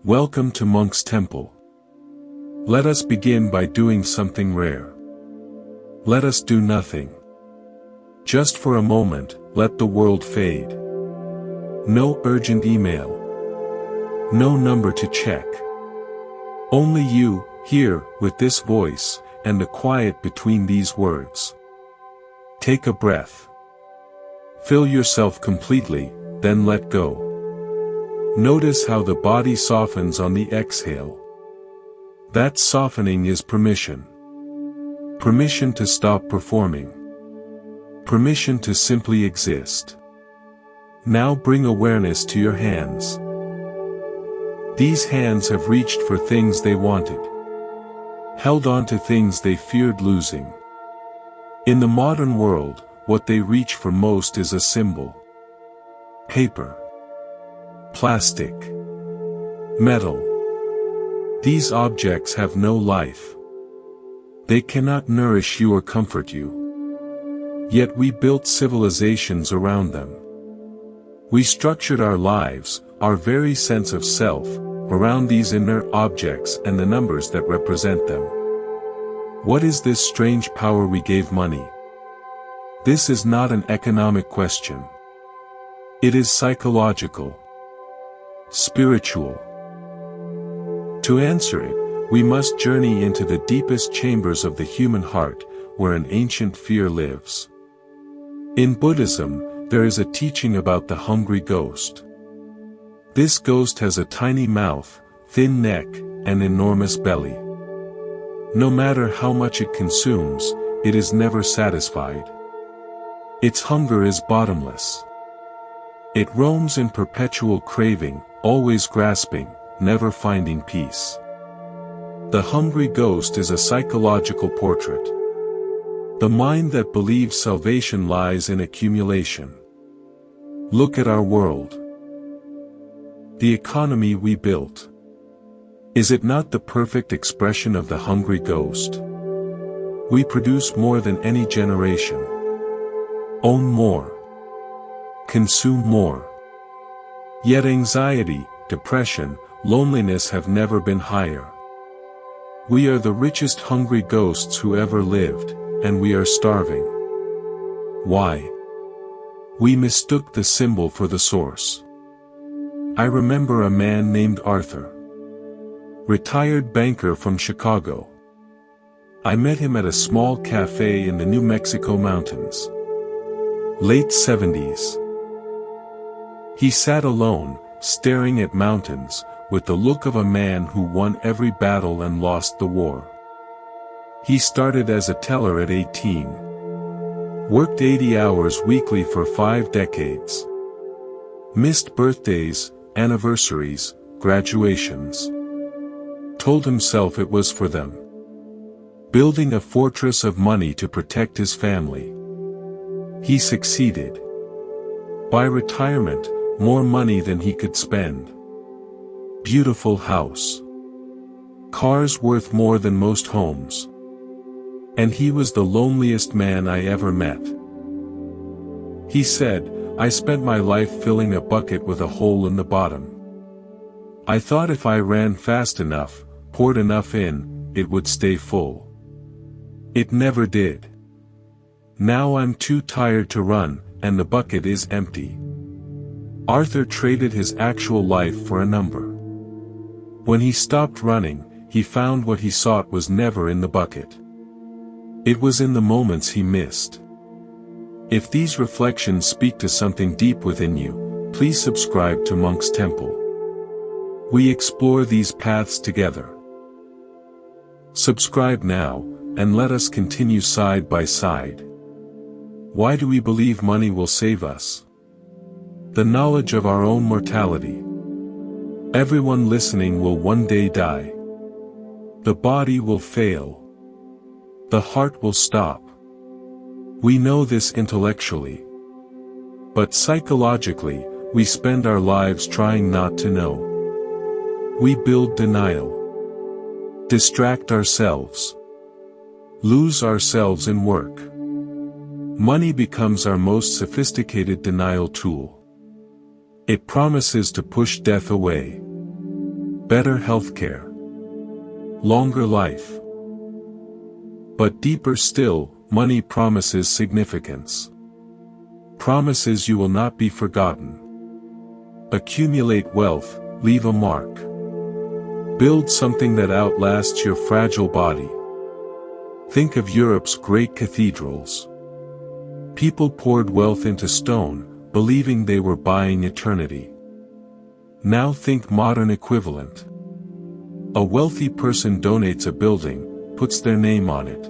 Welcome to Monk's Temple. Let us begin by doing something rare. Let us do nothing. Just for a moment, let the world fade. No urgent email. No number to check. Only you, here, with this voice, and the quiet between these words. Take a breath. Fill yourself completely, then let go. Notice how the body softens on the exhale. That softening is permission. Permission to stop performing. Permission to simply exist. Now bring awareness to your hands. These hands have reached for things they wanted. Held on to things they feared losing. In the modern world, what they reach for most is a symbol. Paper. Plastic. Metal. These objects have no life. They cannot nourish you or comfort you. Yet we built civilizations around them. We structured our lives, our very sense of self, around these inert objects and the numbers that represent them. What is this strange power we gave money? This is not an economic question. It is psychological. Spiritual. To answer it, we must journey into the deepest chambers of the human heart, where an ancient fear lives. In Buddhism, there is a teaching about the hungry ghost. This ghost has a tiny mouth, thin neck, and enormous belly. No matter how much it consumes, it is never satisfied. Its hunger is bottomless. It roams in perpetual craving, always grasping, never finding peace. The hungry ghost is a psychological portrait. The mind that believes salvation lies in accumulation. Look at our world. The economy we built. Is it not the perfect expression of the hungry ghost? We produce more than any generation. Own more. Consume more. Yet anxiety, depression, loneliness have never been higher. We are the richest hungry ghosts who ever lived, and we are starving. Why? We mistook the symbol for the source. I remember a man named Arthur. Retired banker from Chicago. I met him at a small cafe in the New Mexico mountains. Late 70s. He sat alone, staring at mountains, with the look of a man who won every battle and lost the war. He started as a teller at 18. Worked 80 hours weekly for 5 decades. Missed birthdays, anniversaries, graduations. Told himself it was for them. Building a fortress of money to protect his family. He succeeded. By retirement, more money than he could spend. Beautiful house. Cars worth more than most homes. And he was the loneliest man I ever met. He said, I spent my life filling a bucket with a hole in the bottom. I thought if I ran fast enough, poured enough in, it would stay full. It never did. Now I'm too tired to run, and the bucket is empty. Arthur traded his actual life for a number. When he stopped running, he found what he sought was never in the bucket. It was in the moments he missed. If these reflections speak to something deep within you, please subscribe to Monk's Temple. We explore these paths together. Subscribe now, and let us continue side by side. Why do we believe money will save us? The knowledge of our own mortality. Everyone listening will one day die. The body will fail. The heart will stop. We know this intellectually. But psychologically, we spend our lives trying not to know. We build denial. Distract ourselves. Lose ourselves in work. Money becomes our most sophisticated denial tool. It promises to push death away. better healthcare, longer life. But deeper still, money promises significance. Promises you will not be forgotten. Accumulate wealth, leave a mark. Build something that outlasts your fragile body. Think of Europe's great cathedrals. People poured wealth into stone, believing they were buying eternity. Now think modern equivalent. A wealthy person donates a building, puts their name on it.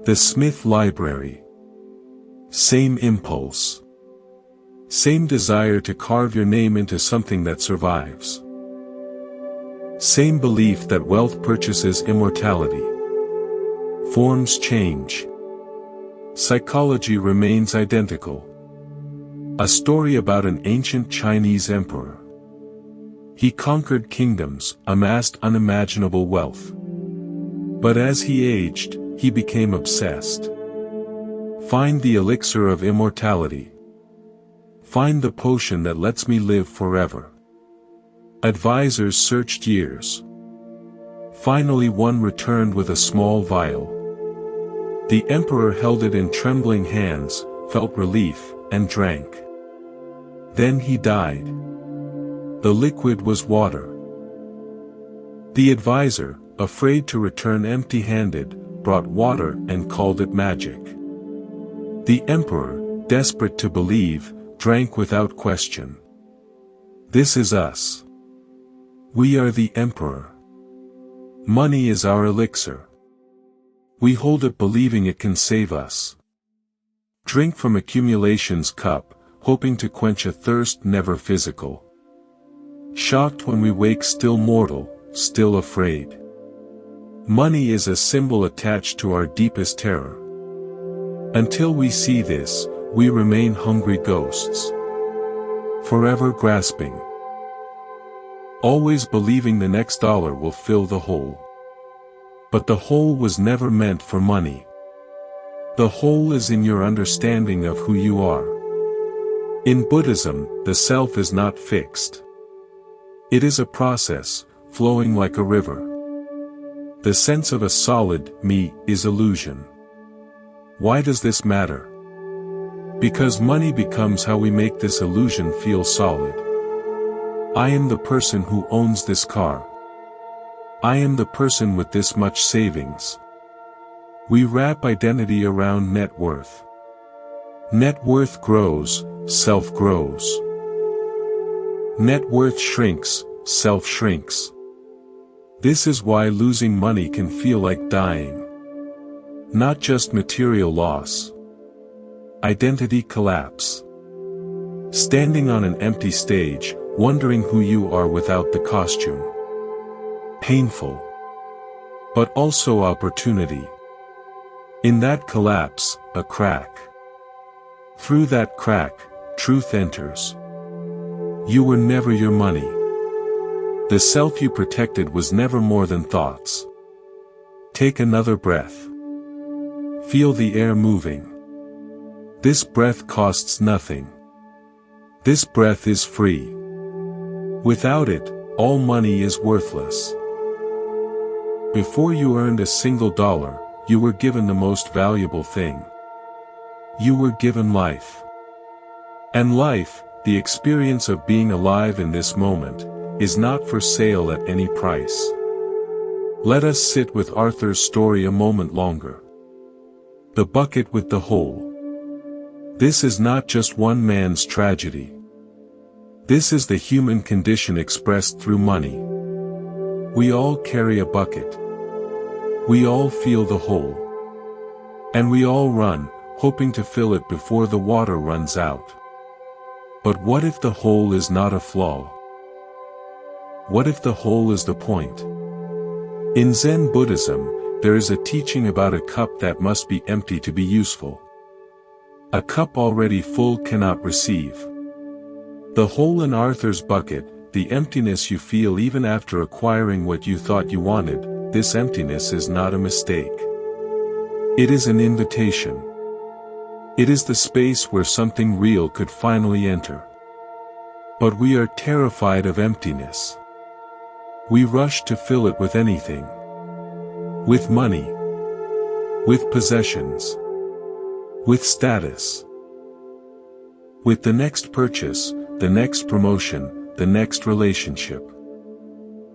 The Smith Library. Same impulse. Same desire to carve your name into something that survives. Same belief that wealth purchases immortality. Forms change. Psychology remains identical. A story about an ancient Chinese emperor. He conquered kingdoms, amassed unimaginable wealth. But as he aged, he became obsessed. Find the elixir of immortality. Find the potion that lets me live forever. Advisors searched years. Finally one returned with a small vial. The emperor held it in trembling hands, felt relief, and drank. Then he died. The liquid was water. The advisor, afraid to return empty-handed, brought water and called it magic. The emperor, desperate to believe, drank without question. This is us. We are the emperor. Money is our elixir. We hold it believing it can save us. Drink from accumulation's cup, hoping to quench a thirst never physical. Shocked when we wake still mortal, still afraid. Money is a symbol attached to our deepest terror. Until we see this, we remain hungry ghosts. Forever grasping. Always believing the next dollar will fill the hole. But the hole was never meant for money. The hole is in your understanding of who you are. In Buddhism, the self is not fixed. It is a process, flowing like a river. The sense of a solid, me, is illusion. Why does this matter? Because money becomes how we make this illusion feel solid. I am the person who owns this car. I am the person with this much savings. We wrap identity around net worth. Net worth grows, self grows. Net worth shrinks, self shrinks. This is why losing money can feel like dying. Not just material loss. Identity collapse. Standing on an empty stage, wondering who you are without the costume. Painful. But also opportunity. In that collapse, a crack. Through that crack, truth enters. You were never your money. The self you protected was never more than thoughts. Take another breath. Feel the air moving. This breath costs nothing. This breath is free. Without it, all money is worthless. Before you earned a single dollar, you were given the most valuable thing. You were given life. And life, the experience of being alive in this moment, is not for sale at any price. Let us sit with Arthur's story a moment longer. The bucket with the hole. This is not just one man's tragedy. This is the human condition expressed through money. We all carry a bucket. We all feel the hole. And we all run, hoping to fill it before the water runs out. But what if the hole is not a flaw? What if the hole is the point? In Zen Buddhism, there is a teaching about a cup that must be empty to be useful. A cup already full cannot receive. The hole in Arthur's bucket, the emptiness you feel even after acquiring what you thought you wanted, this emptiness is not a mistake. It is an invitation. It is the space where something real could finally enter. But we are terrified of emptiness. We rush to fill it with anything. With money. With possessions. With status. With the next purchase, the next promotion, the next relationship.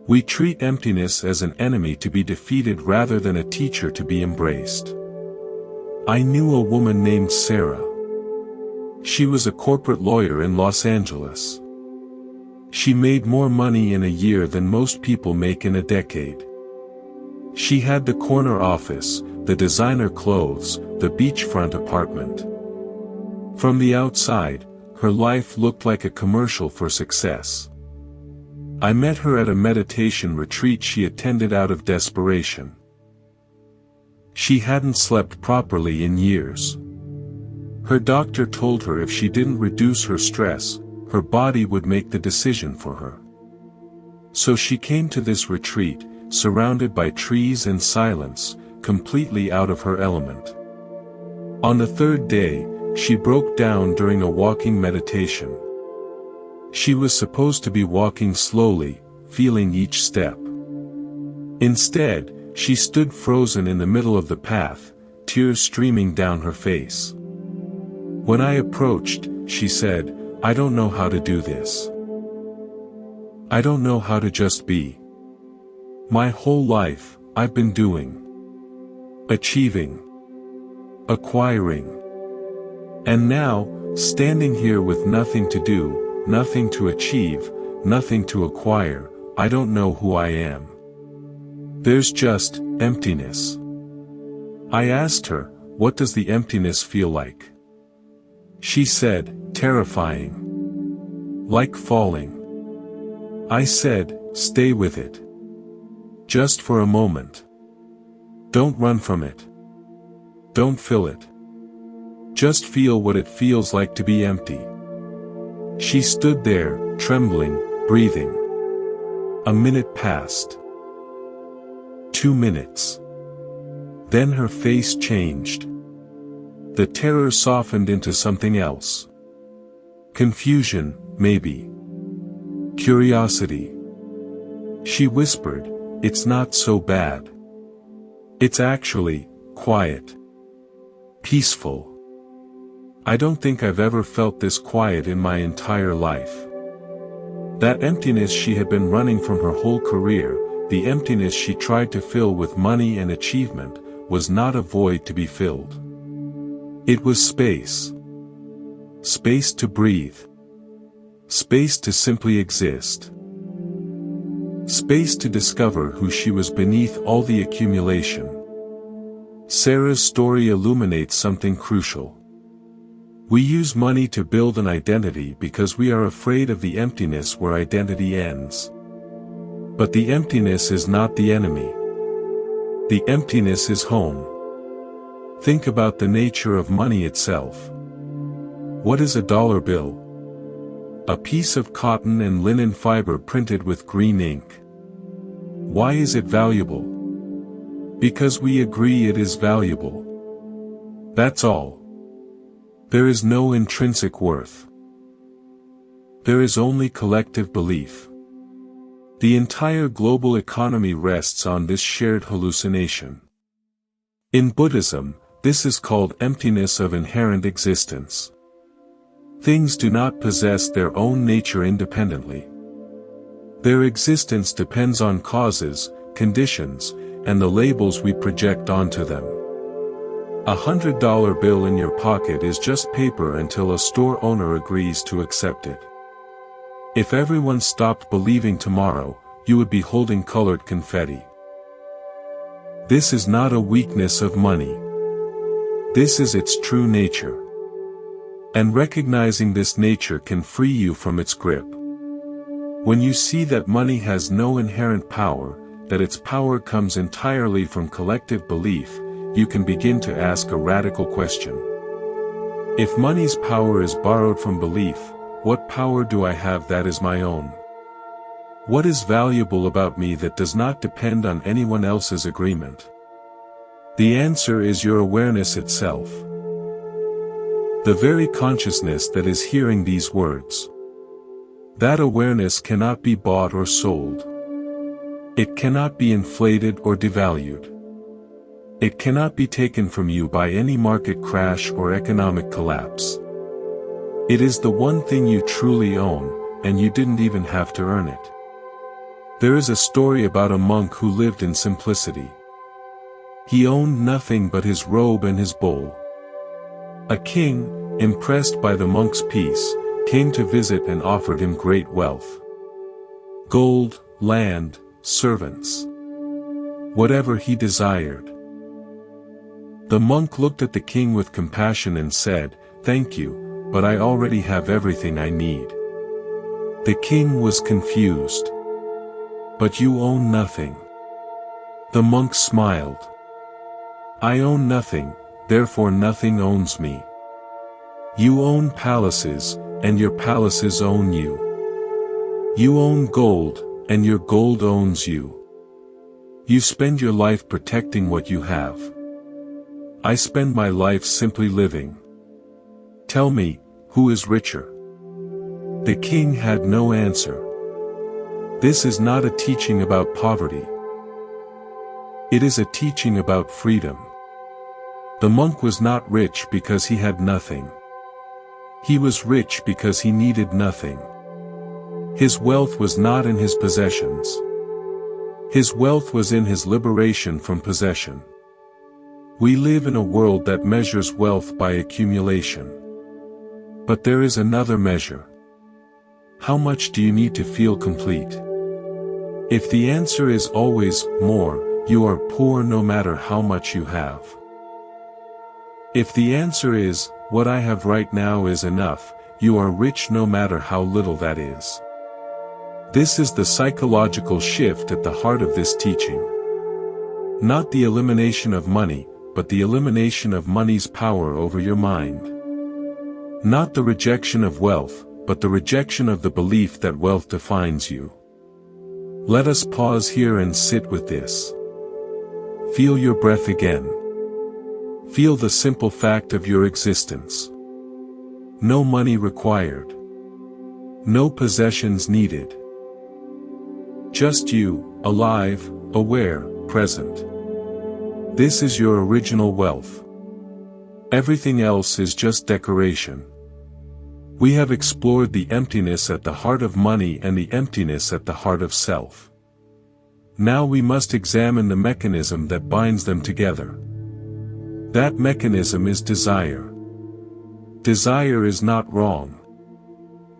We treat emptiness as an enemy to be defeated rather than a teacher to be embraced. I knew a woman named Sarah. She was a corporate lawyer in Los Angeles. She made more money in a year than most people make in a decade. She had the corner office, the designer clothes, the beachfront apartment. From the outside, her life looked like a commercial for success. I met her at a meditation retreat she attended out of desperation. She hadn't slept properly in years. Her doctor told her if she didn't reduce her stress, her body would make the decision for her. So she came to this retreat, surrounded by trees and silence, completely out of her element. On the third day, she broke down during a walking meditation. She was supposed to be walking slowly, feeling each step. Instead, she stood frozen in the middle of the path, tears streaming down her face. When I approached, she said, "I don't know how to do this. I don't know how to just be. My whole life, I've been doing, achieving, acquiring. And now, standing here with nothing to do, nothing to achieve, nothing to acquire, I don't know who I am. There's just emptiness." I asked her, "What does the emptiness feel like?" She said, "Terrifying. Like falling." I said, "Stay with it. Just for a moment. Don't run from it. Don't fill it. Just feel what it feels like to be empty." She stood there, trembling, breathing. A minute passed. 2 minutes. Then her face changed. The terror softened into something else. Confusion, maybe. Curiosity. She whispered, "It's not so bad. It's actually quiet. Peaceful. I don't think I've ever felt this quiet in my entire life." That emptiness she had been running from her whole career, the emptiness she tried to fill with money and achievement, was not a void to be filled. It was space. Space to breathe. Space to simply exist. Space to discover who she was beneath all the accumulation. Sarah's story illuminates something crucial. We use money to build an identity because we are afraid of the emptiness where identity ends. But the emptiness is not the enemy. The emptiness is home. Think about the nature of money itself. What is a dollar bill? A piece of cotton and linen fiber printed with green ink. Why is it valuable? Because we agree it is valuable. That's all. There is no intrinsic worth. There is only collective belief. The entire global economy rests on this shared hallucination. In Buddhism, this is called emptiness of inherent existence. Things do not possess their own nature independently. Their existence depends on causes, conditions, and the labels we project onto them. $100 bill in your pocket is just paper until a store owner agrees to accept it. If everyone stopped believing tomorrow, you would be holding colored confetti. This is not a weakness of money. This is its true nature. And recognizing this nature can free you from its grip. When you see that money has no inherent power, that its power comes entirely from collective belief, you can begin to ask a radical question. If money's power is borrowed from belief, what power do I have that is my own? What is valuable about me that does not depend on anyone else's agreement? The answer is your awareness itself. The very consciousness that is hearing these words. That awareness cannot be bought or sold. It cannot be inflated or devalued. It cannot be taken from you by any market crash or economic collapse. It is the one thing you truly own, and you didn't even have to earn it. There is a story about a monk who lived in simplicity. He owned nothing but his robe and his bowl. A king, impressed by the monk's peace, came to visit and offered him great wealth. Gold, land, servants. Whatever he desired. The monk looked at the king with compassion and said, "Thank you, but I already have everything I need." The king was confused. "But you own nothing." The monk smiled. "I own nothing, therefore nothing owns me. You own palaces, and your palaces own you. You own gold, and your gold owns you. You spend your life protecting what you have. I spend my life simply living. Tell me, who is richer?" The king had no answer. This is not a teaching about poverty. It is a teaching about freedom. The monk was not rich because he had nothing. He was rich because he needed nothing. His wealth was not in his possessions. His wealth was in his liberation from possession. We live in a world that measures wealth by accumulation. But there is another measure. How much do you need to feel complete? If the answer is always more, you are poor no matter how much you have. If the answer is, what I have right now is enough, you are rich no matter how little that is. This is the psychological shift at the heart of this teaching. Not the elimination of money, but the elimination of money's power over your mind. Not the rejection of wealth, but the rejection of the belief that wealth defines you. Let us pause here and sit with this. Feel your breath again. Feel the simple fact of your existence. No money required. No possessions needed. Just you, alive, aware, present. This is your original wealth. Everything else is just decoration. We have explored the emptiness at the heart of money and the emptiness at the heart of self. Now we must examine the mechanism that binds them together. That mechanism is desire. Desire is not wrong.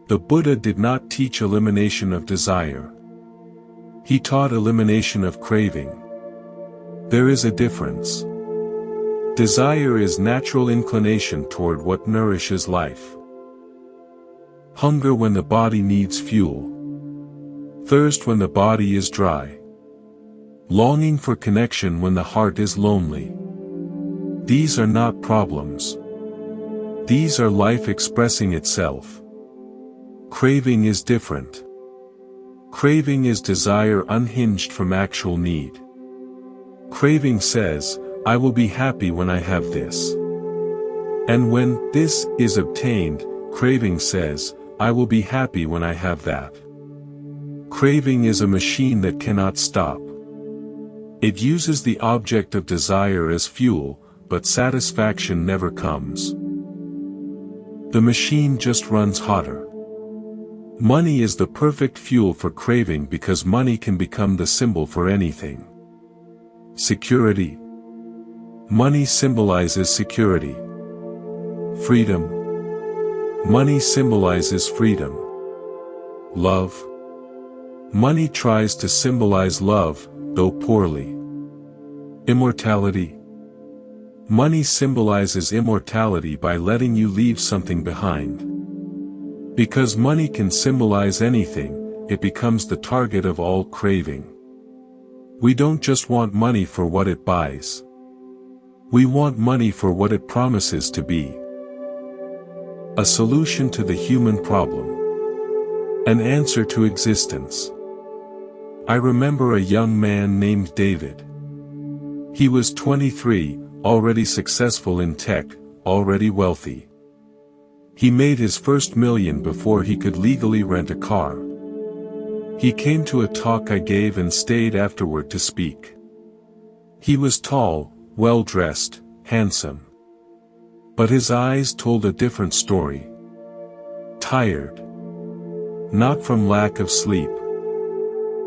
The Buddha did not teach elimination of desire. He taught elimination of craving. There is a difference. Desire is natural inclination toward what nourishes life. Hunger when the body needs fuel. Thirst when the body is dry. Longing for connection when the heart is lonely. These are not problems. These are life expressing itself. Craving is different. Craving is desire unhinged from actual need. Craving says, I will be happy when I have this. And when this is obtained, craving says, I will be happy when I have that. Craving is a machine that cannot stop. It uses the object of desire as fuel, but satisfaction never comes. The machine just runs hotter. Money is the perfect fuel for craving because money can become the symbol for anything. Security. Money symbolizes security. Freedom. Money symbolizes freedom. Love. Money tries to symbolize love, though poorly. Immortality. Money symbolizes immortality by letting you leave something behind. Because money can symbolize anything, it becomes the target of all craving. We don't just want money for what it buys. We want money for what it promises to be. A solution to the human problem. An answer to existence. I remember a young man named David. He was 23, already successful in tech, already wealthy. He made his first $1 million before he could legally rent a car. He came to a talk I gave and stayed afterward to speak. He was tall, well-dressed, handsome. But his eyes told a different story. Tired. Not from lack of sleep.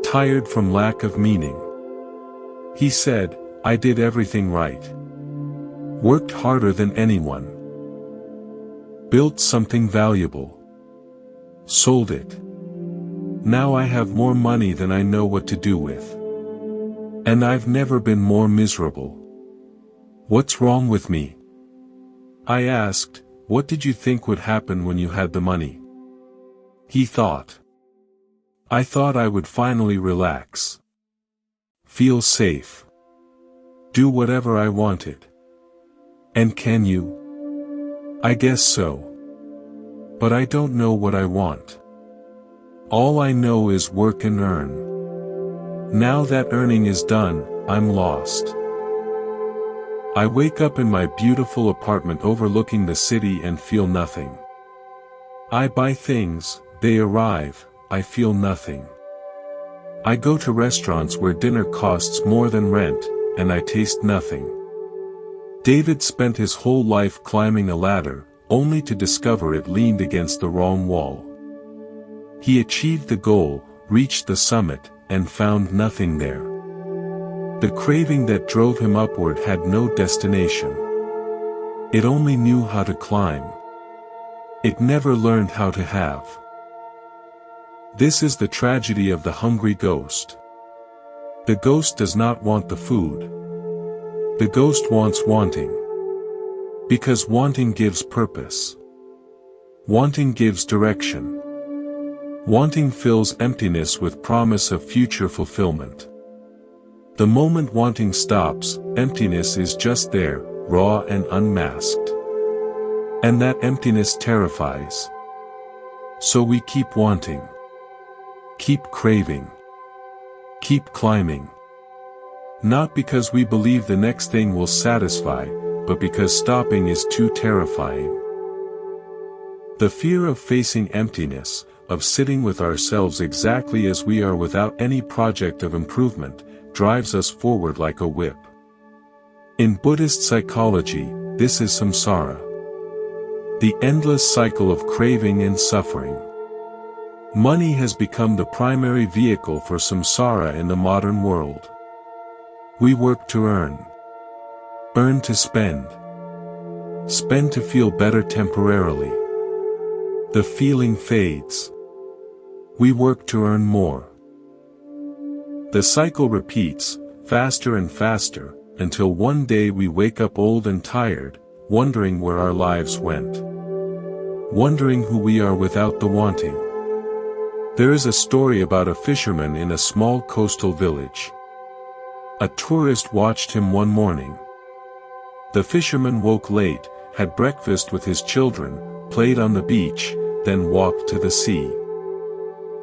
Tired from lack of meaning. He said, I did everything right. Worked harder than anyone. Built something valuable. Sold it. Now I have more money than I know what to do with. And I've never been more miserable. What's wrong with me? I asked, what did you think would happen when you had the money? He thought. I thought I would finally relax. Feel safe. Do whatever I wanted. And can you? I guess so. But I don't know what I want. All I know is work and earn. Now that earning is done, I'm lost. I wake up in my beautiful apartment overlooking the city and feel nothing. I buy things, they arrive, I feel nothing. I go to restaurants where dinner costs more than rent, and I taste nothing. David spent his whole life climbing a ladder, only to discover it leaned against the wrong wall. He achieved the goal, reached the summit, and found nothing there. The craving that drove him upward had no destination. It only knew how to climb. It never learned how to have. This is the tragedy of the hungry ghost. The ghost does not want the food. The ghost wants wanting. Because wanting gives purpose. Wanting gives direction. Wanting fills emptiness with promise of future fulfillment. The moment wanting stops, emptiness is just there, raw and unmasked. And that emptiness terrifies. So we keep wanting. Keep craving. Keep climbing. Not because we believe the next thing will satisfy, but because stopping is too terrifying. The fear of facing emptiness, of sitting with ourselves exactly as we are without any project of improvement, drives us forward like a whip. In Buddhist psychology, this is samsara. The endless cycle of craving and suffering. Money has become the primary vehicle for samsara in the modern world. We work to earn. Earn to spend. Spend to feel better temporarily. The feeling fades. We work to earn more. The cycle repeats, faster and faster, until one day we wake up old and tired, wondering where our lives went. Wondering who we are without the wanting. There is a story about a fisherman in a small coastal village. A tourist watched him one morning. The fisherman woke late, had breakfast with his children, played on the beach, then walked to the sea.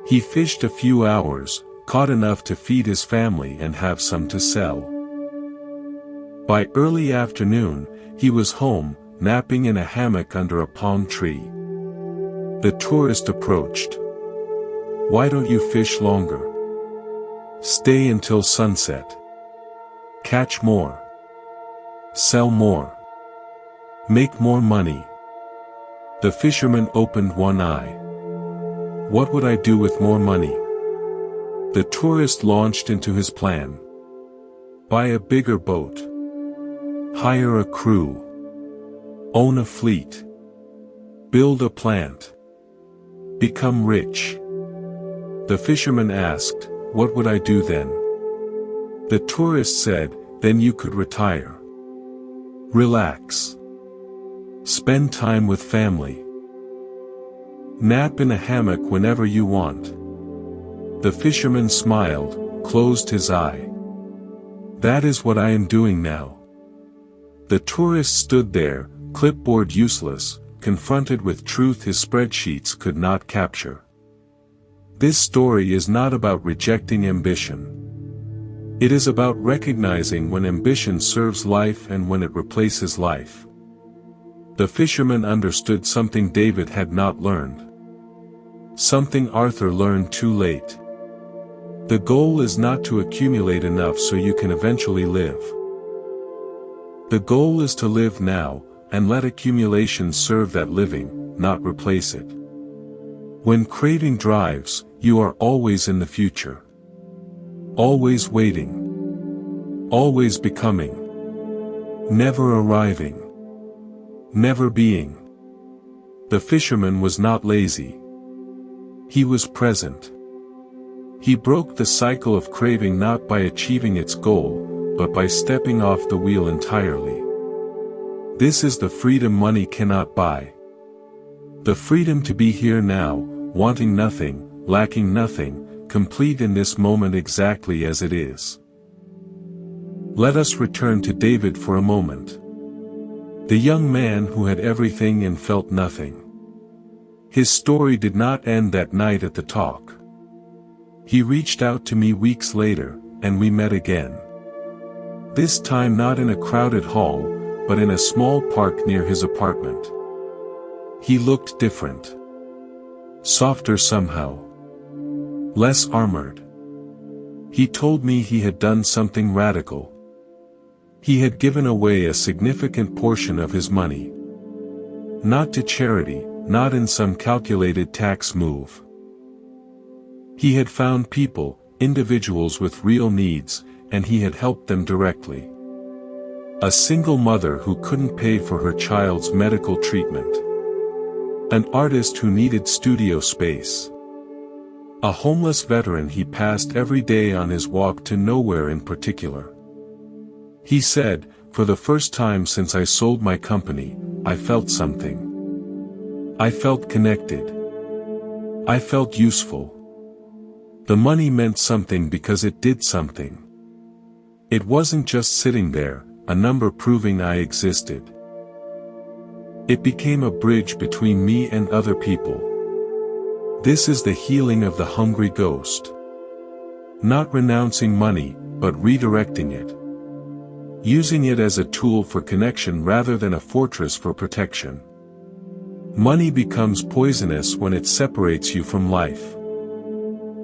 He fished a few hours, caught enough to feed his family and have some to sell. By early afternoon, he was home, napping in a hammock under a palm tree. The tourist approached. Why don't you fish longer? Stay until sunset. Catch more. Sell more. Make more money. The fisherman opened one eye. What would I do with more money? The tourist launched into his plan. Buy a bigger boat. Hire a crew. Own a fleet. Build a plant. Become rich. The fisherman asked, what would I do then? The tourist said, then you could retire. Relax. Spend time with family. Nap in a hammock whenever you want. The fisherman smiled, closed his eye. That is what I am doing now. The tourist stood there, clipboard useless, confronted with truth his spreadsheets could not capture. This story is not about rejecting ambition. It is about recognizing when ambition serves life and when it replaces life. The fisherman understood something David had not learned. Something Arthur learned too late. The goal is not to accumulate enough so you can eventually live. The goal is to live now, and let accumulation serve that living, not replace it. When craving drives, you are always in the future. Always waiting. Always becoming. Never arriving. Never being. The fisherman was not lazy. He was present. He broke the cycle of craving not by achieving its goal, but by stepping off the wheel entirely. This is the freedom money cannot buy. The freedom to be here now, wanting nothing, lacking nothing, complete in this moment exactly as it is. Let us return to David for a moment. The young man who had everything and felt nothing. His story did not end that night at the talk. He reached out to me weeks later, and we met again. This time not in a crowded hall, but in a small park near his apartment. He looked different. Softer somehow. Less armored. He told me he had done something radical. He had given away a significant portion of his money. Not to charity, not in some calculated tax move. He had found people, individuals with real needs, and he had helped them directly. A single mother who couldn't pay for her child's medical treatment. An artist who needed studio space. A homeless veteran he passed every day on his walk to nowhere in particular. He said, "For the first time since I sold my company, I felt something. I felt connected. I felt useful. The money meant something because it did something. It wasn't just sitting there, a number proving I existed. It became a bridge between me and other people. This is the healing of the hungry ghost. Not renouncing money, but redirecting it. Using it as a tool for connection rather than a fortress for protection. Money becomes poisonous when it separates you from life.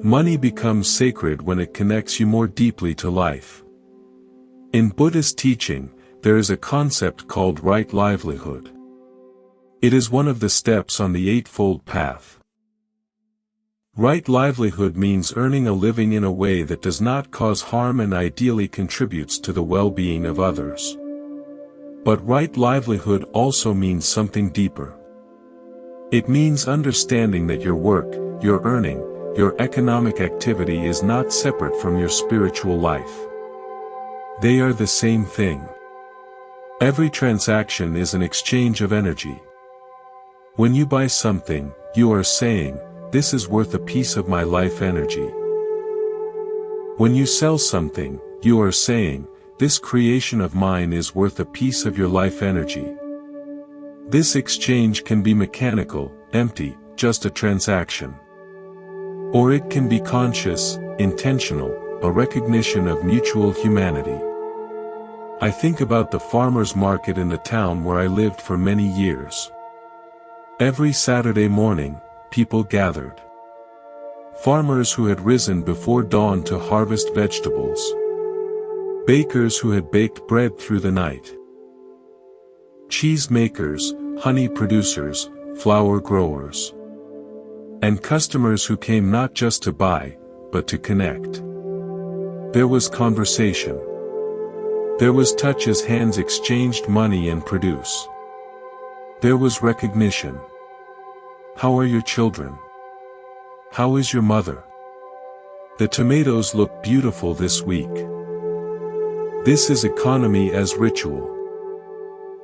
Money becomes sacred when it connects you more deeply to life. In Buddhist teaching, there is a concept called right livelihood. It is one of the steps on the Eightfold Path. Right livelihood means earning a living in a way that does not cause harm and ideally contributes to the well-being of others. But right livelihood also means something deeper. It means understanding that your work, your earning, your economic activity is not separate from your spiritual life. They are the same thing. Every transaction is an exchange of energy. When you buy something, you are saying, "This is worth a piece of my life energy." When you sell something, you are saying, "This creation of mine is worth a piece of your life energy." This exchange can be mechanical, empty, just a transaction. Or it can be conscious, intentional, a recognition of mutual humanity. I think about the farmers' market in the town where I lived for many years. Every Saturday morning, people gathered. Farmers who had risen before dawn to harvest vegetables. Bakers who had baked bread through the night. Cheese makers, honey producers, flower growers. And customers who came not just to buy, but to connect. There was conversation. There was touch as hands exchanged money and produce. There was recognition. How are your children? How is your mother? The tomatoes look beautiful this week. This is economy as ritual.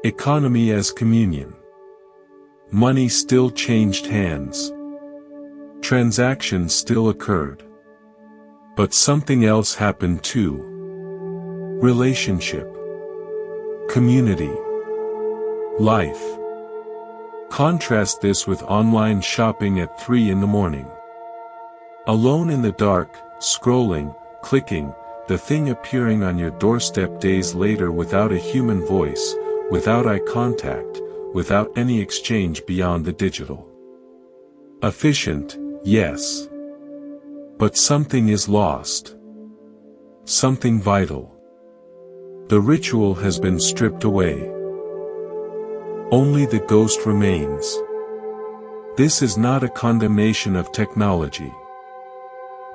Economy as communion. Money still changed hands. Transactions still occurred. But something else happened too. Relationship. Community. Life. Contrast this with online shopping at 3 in the morning. Alone in the dark, scrolling, clicking, the thing appearing on your doorstep days later without a human voice, without eye contact, without any exchange beyond the digital. Efficient, yes. But something is lost. Something vital. The ritual has been stripped away. Only the ghost remains. This is not a condemnation of technology.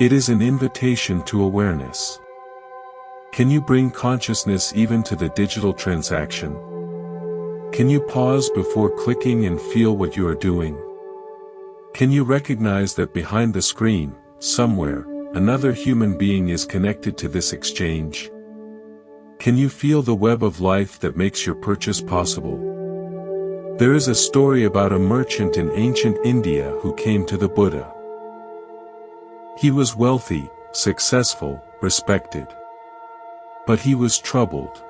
It is an invitation to awareness. Can you bring consciousness even to the digital transaction? Can you pause before clicking and feel what you are doing? Can you recognize that behind the screen, somewhere, another human being is connected to this exchange? Can you feel the web of life that makes your purchase possible? There is a story about a merchant in ancient India who came to the Buddha. He was wealthy, successful, respected. But he was troubled.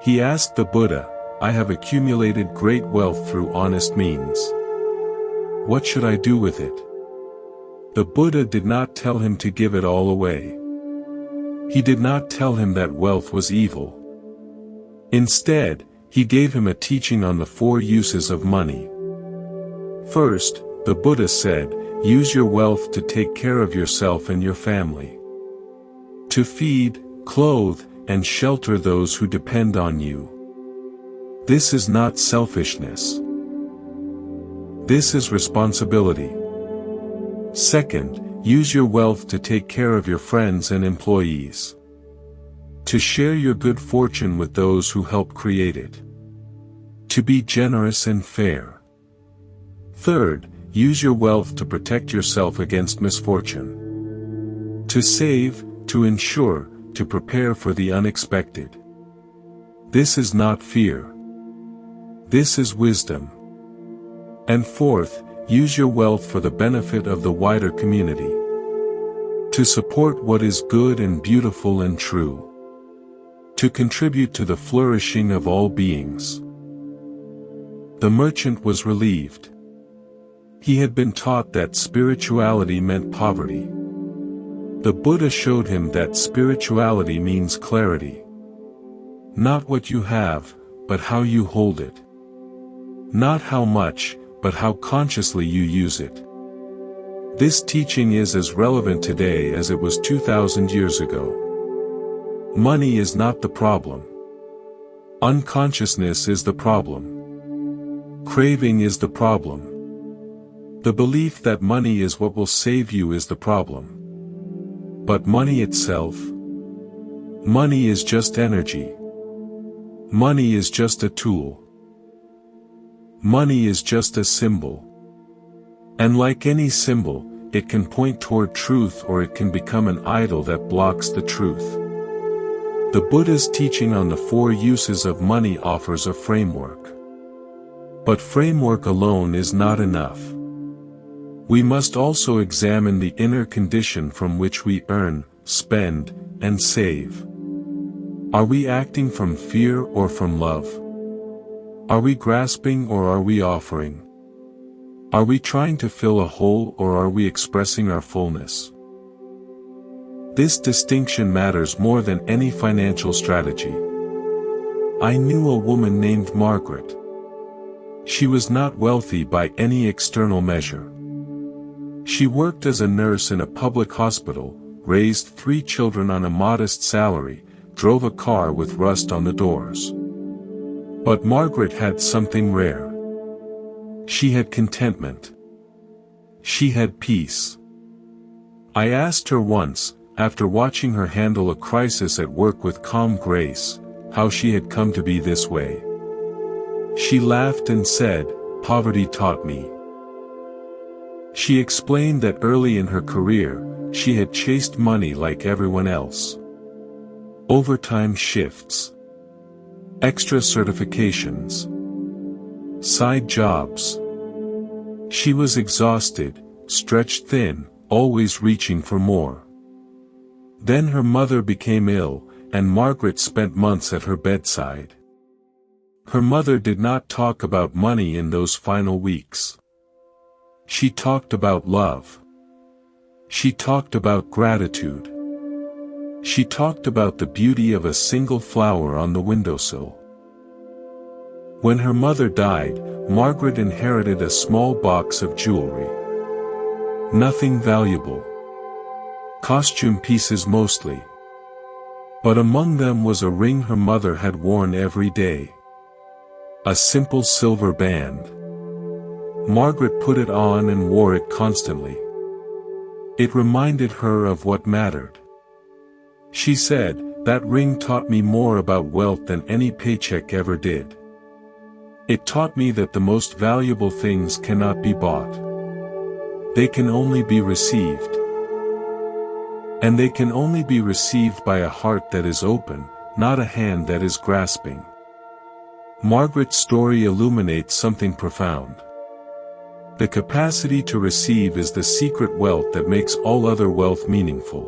He asked the Buddha, "I have accumulated great wealth through honest means. What should I do with it?" The Buddha did not tell him to give it all away. He did not tell him that wealth was evil. Instead, he gave him a teaching on the 4 uses of money. First, the Buddha said, use your wealth to take care of yourself and your family. To feed, clothe, and shelter those who depend on you. This is not selfishness. This is responsibility. Second, use your wealth to take care of your friends and employees. To share your good fortune with those who help create it. To be generous and fair. Third, use your wealth to protect yourself against misfortune. To save, to ensure, to prepare for the unexpected. This is not fear. This is wisdom. And fourth, use your wealth for the benefit of the wider community. To support what is good and beautiful and true. To contribute to the flourishing of all beings. The merchant was relieved. He had been taught that spirituality meant poverty. The Buddha showed him that spirituality means clarity. Not what you have, but how you hold it. Not how much, but how consciously you use it. This teaching is as relevant today as it was 2,000 years ago. Money is not the problem. Unconsciousness is the problem. Craving is the problem. The belief that money is what will save you is the problem. But money itself? Money is just energy. Money is just a tool. Money is just a symbol. And like any symbol, it can point toward truth or it can become an idol that blocks the truth. The Buddha's teaching on the 4 uses of money offers a framework. But framework alone is not enough. We must also examine the inner condition from which we earn, spend, and save. Are we acting from fear or from love? Are we grasping or are we offering? Are we trying to fill a hole or are we expressing our fullness? This distinction matters more than any financial strategy. I knew a woman named Margaret. She was not wealthy by any external measure. She worked as a nurse in a public hospital, raised 3 children on a modest salary, drove a car with rust on the doors. But Margaret had something rare. She had contentment. She had peace. I asked her once, after watching her handle a crisis at work with calm grace, how she had come to be this way. She laughed and said, "Poverty taught me." She explained that early in her career, she had chased money like everyone else. Overtime shifts. Extra certifications. Side jobs. She was exhausted, stretched thin, always reaching for more. Then her mother became ill, and Margaret spent months at her bedside. Her mother did not talk about money in those final weeks. She talked about love. She talked about gratitude. She talked about the beauty of a single flower on the windowsill. When her mother died, Margaret inherited a small box of jewelry. Nothing valuable. costume pieces mostly. But among them was a ring her mother had worn every day. A simple silver band. Margaret put it on and wore it constantly. It reminded her of what mattered. She said, "That ring taught me more about wealth than any paycheck ever did. It taught me that the most valuable things cannot be bought. They can only be received. And they can only be received by a heart that is open, not a hand that is grasping." Margaret's story illuminates something profound. The capacity to receive is the secret wealth that makes all other wealth meaningful.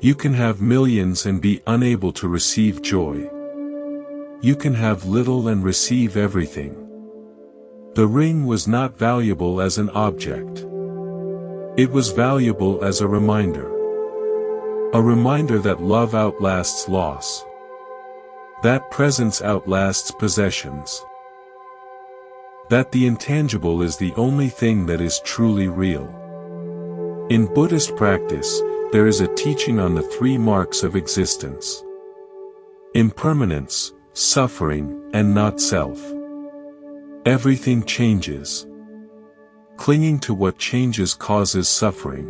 You can have millions and be unable to receive joy. You can have little and receive everything. The ring was not valuable as an object. It was valuable as a reminder. A reminder that love outlasts loss. That presence outlasts possessions. That the intangible is the only thing that is truly real. In Buddhist practice, there is a teaching on the three marks of existence: impermanence, suffering, and not self. Everything changes. Clinging to what changes causes suffering.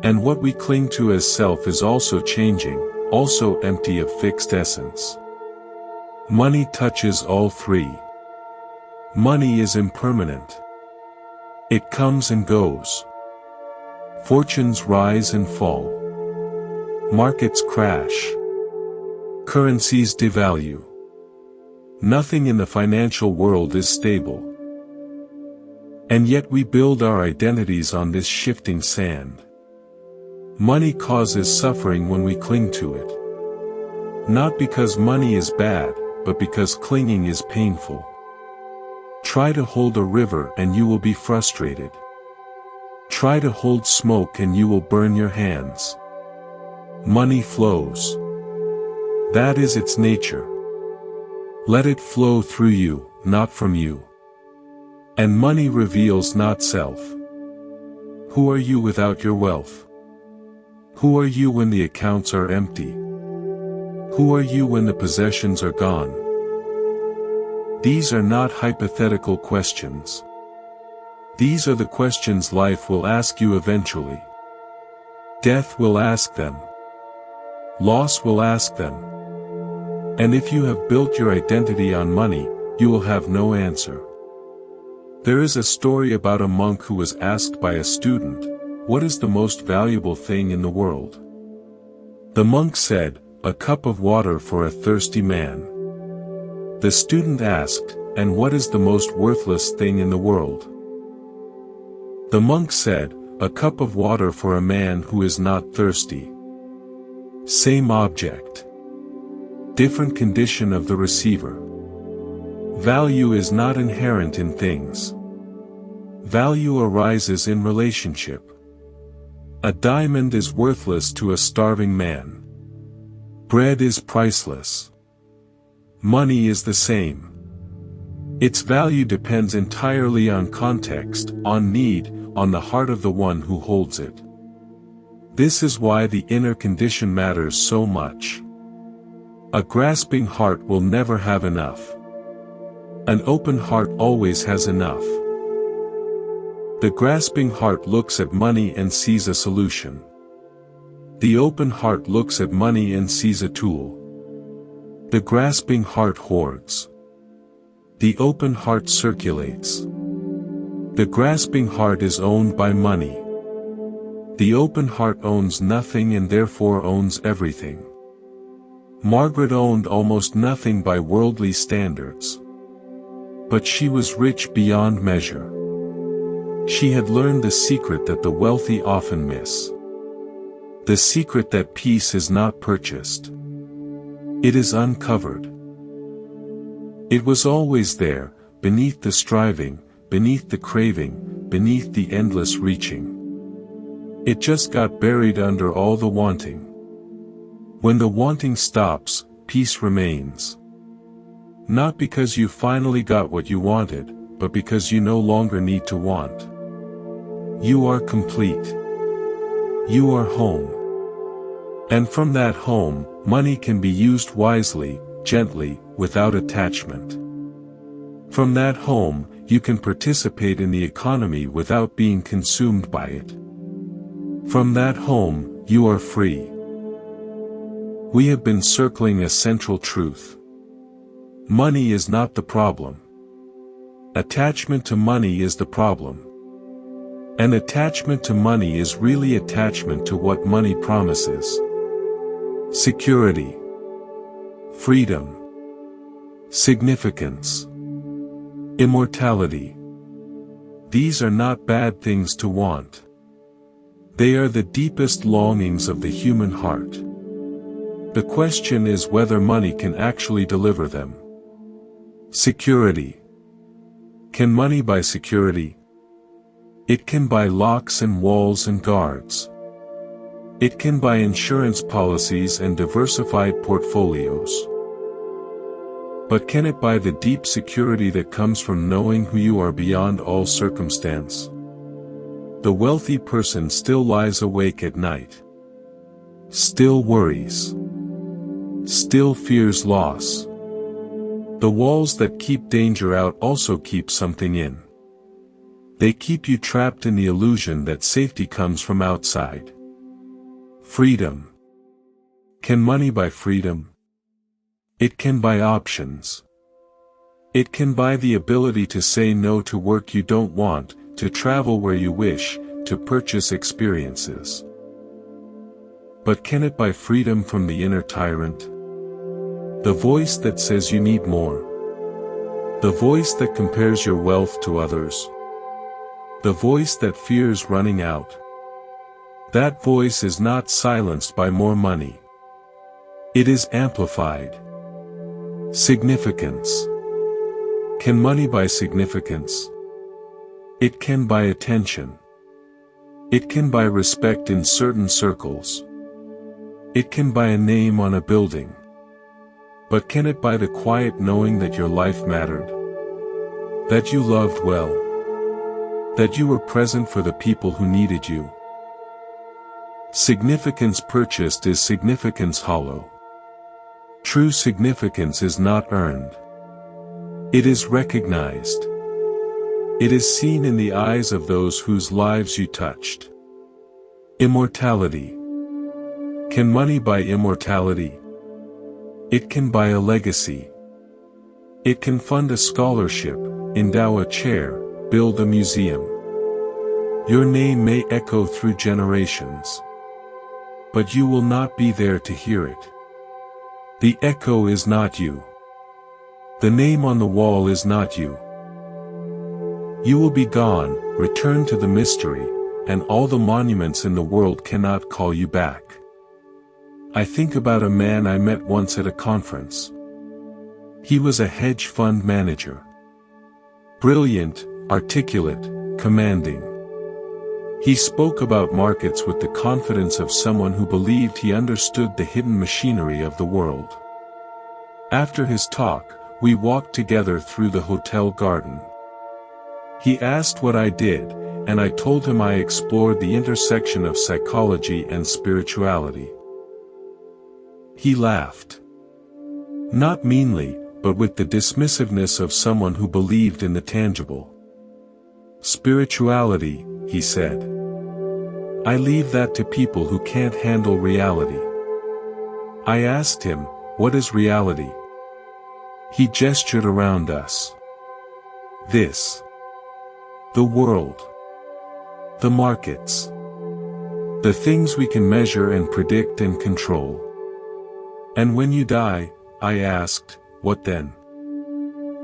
And what we cling to as self is also changing, also empty of fixed essence. Money touches all three. Money is impermanent. It comes and goes. Fortunes rise and fall. Markets crash. Currencies devalue. Nothing in the financial world is stable. And yet we build our identities on this shifting sand. Money causes suffering when we cling to it. Not because money is bad, but because clinging is painful. Try to hold a river and you will be frustrated. Try to hold smoke and you will burn your hands. Money flows. That is its nature. Let it flow through you, not from you. And money reveals not self. Who are you without your wealth? Who are you when the accounts are empty? Who are you when the possessions are gone? These are not hypothetical questions. These are the questions life will ask you eventually. Death will ask them. Loss will ask them. And if you have built your identity on money, you will have no answer. There is a story about a monk who was asked by a student, "What is the most valuable thing in the world?" The monk said, "A cup of water for a thirsty man." The student asked, "And what is the most worthless thing in the world?" The monk said, "A cup of water for a man who is not thirsty." Same object. Different condition of the receiver. Value is not inherent in things. Value arises in relationship. A diamond is worthless to a starving man. Bread is priceless. Money is the same. Its value depends entirely on context, on need, on the heart of the one who holds it. This is why the inner condition matters so much. A grasping heart will never have enough. An open heart always has enough. The grasping heart looks at money and sees a solution. The open heart looks at money and sees a tool. The grasping heart hoards. The open heart circulates. The grasping heart is owned by money. The open heart owns nothing and therefore owns everything. Margaret owned almost nothing by worldly standards. But she was rich beyond measure. She had learned the secret that the wealthy often miss. The secret that peace is not purchased. It is uncovered. It was always there, beneath the striving, beneath the craving, beneath the endless reaching. It just got buried under all the wanting. When the wanting stops, peace remains. Not because you finally got what you wanted, but because you no longer need to want. You are complete. You are home. And from that home, money can be used wisely, gently, without attachment. From that home, you can participate in the economy without being consumed by it. From that home, you are free. We have been circling a central truth. Money is not the problem. Attachment to money is the problem. And attachment to money is really attachment to what money promises. Security, freedom, significance, immortality. These are not bad things to want. They are the deepest longings of the human heart. The question is whether money can actually deliver them. Security. Can money buy security? It can buy locks and walls and guards. It can buy insurance policies and diversified portfolios. But can it buy the deep security that comes from knowing who you are beyond all circumstance? The wealthy person still lies awake at night. Still worries. Still fears loss. The walls that keep danger out also keep something in. They keep you trapped in the illusion that safety comes from outside. Freedom. Can money buy freedom? It can buy options. It can buy the ability to say no to work you don't want, to travel where you wish, to purchase experiences. But can it buy freedom from the inner tyrant? The voice that says you need more. The voice that compares your wealth to others. The voice that fears running out. That voice is not silenced by more money. It is amplified. Significance. Can money buy significance? It can buy attention. It can buy respect in certain circles. It can buy a name on a building. But can it buy the quiet knowing that your life mattered? That you loved well? That you were present for the people who needed you? Significance purchased is significance hollow. True significance is not earned. It is recognized. It is seen in the eyes of those whose lives you touched. Immortality. Can money buy immortality? It can buy a legacy. It can fund a scholarship, endow a chair, build a museum. Your name may echo through generations. But you will not be there to hear it. The echo is not you. The name on the wall is not you. You will be gone, return to the mystery, and all the monuments in the world cannot call you back. I think about a man I met once at a conference. He was a hedge fund manager. Brilliant, articulate, commanding. He spoke about markets with the confidence of someone who believed he understood the hidden machinery of the world. After his talk, we walked together through the hotel garden. He asked what I did, and I told him I explored the intersection of psychology and spirituality. He laughed. Not meanly, but with the dismissiveness of someone who believed in the tangible. Spirituality, he said. I leave that to people who can't handle reality. I asked him, what is reality? He gestured around us. This. The world. The markets. The things we can measure and predict and control. And when you die, I asked, what then?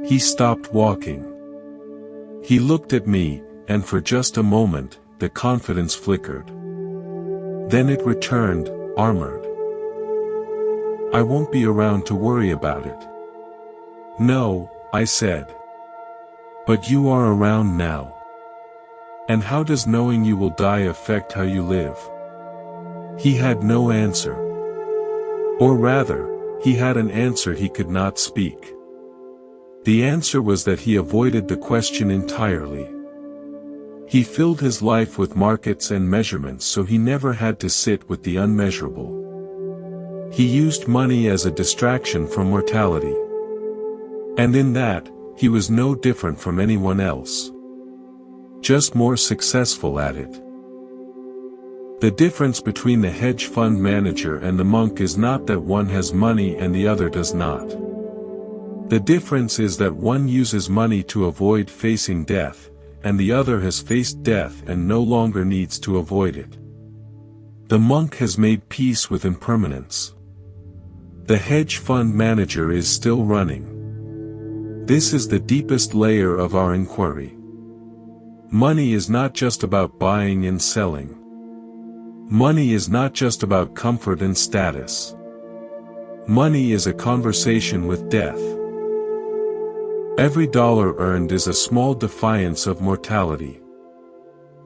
He stopped walking. He looked at me, and for just a moment, the confidence flickered. Then it returned, armored. I won't be around to worry about it. No, I said. But you are around now. And how does knowing you will die affect how you live? He had no answer. Or rather, he had an answer he could not speak. The answer was that he avoided the question entirely. He filled his life with markets and measurements so he never had to sit with the unmeasurable. He used money as a distraction from mortality. And in that, he was no different from anyone else. Just more successful at it. The difference between the hedge fund manager and the monk is not that one has money and the other does not. The difference is that one uses money to avoid facing death, and the other has faced death and no longer needs to avoid it. The monk has made peace with impermanence. The hedge fund manager is still running. This is the deepest layer of our inquiry. Money is not just about buying and selling. Money is not just about comfort and status. Money is a conversation with death. Every dollar earned is a small defiance of mortality.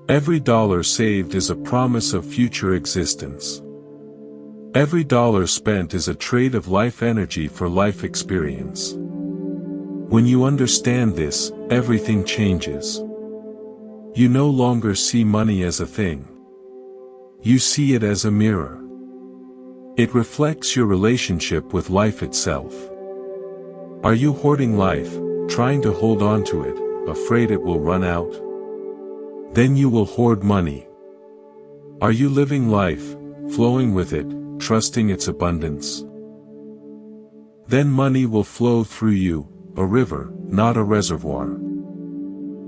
Every dollar saved is a promise of future existence. Every dollar spent is a trade of life energy for life experience. When you understand this, everything changes. You no longer see money as a thing. You see it as a mirror. It reflects your relationship with life itself. Are you hoarding life, trying to hold on to it, afraid it will run out? Then you will hoard money. Are you living life, flowing with it, trusting its abundance? Then money will flow through you, a river, not a reservoir.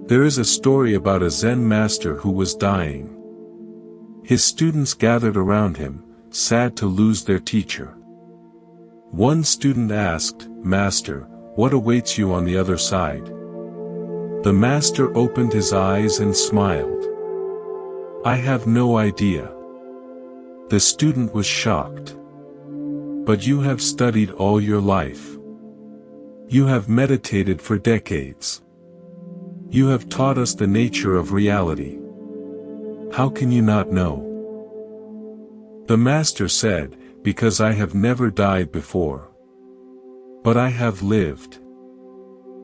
There is a story about a Zen master who was dying. His students gathered around him, sad to lose their teacher. One student asked, "Master, what awaits you on the other side?" The master opened his eyes and smiled. "I have no idea." The student was shocked. "But you have studied all your life. You have meditated for decades. You have taught us the nature of reality. How can you not know?" The master said, "Because I have never died before. But I have lived.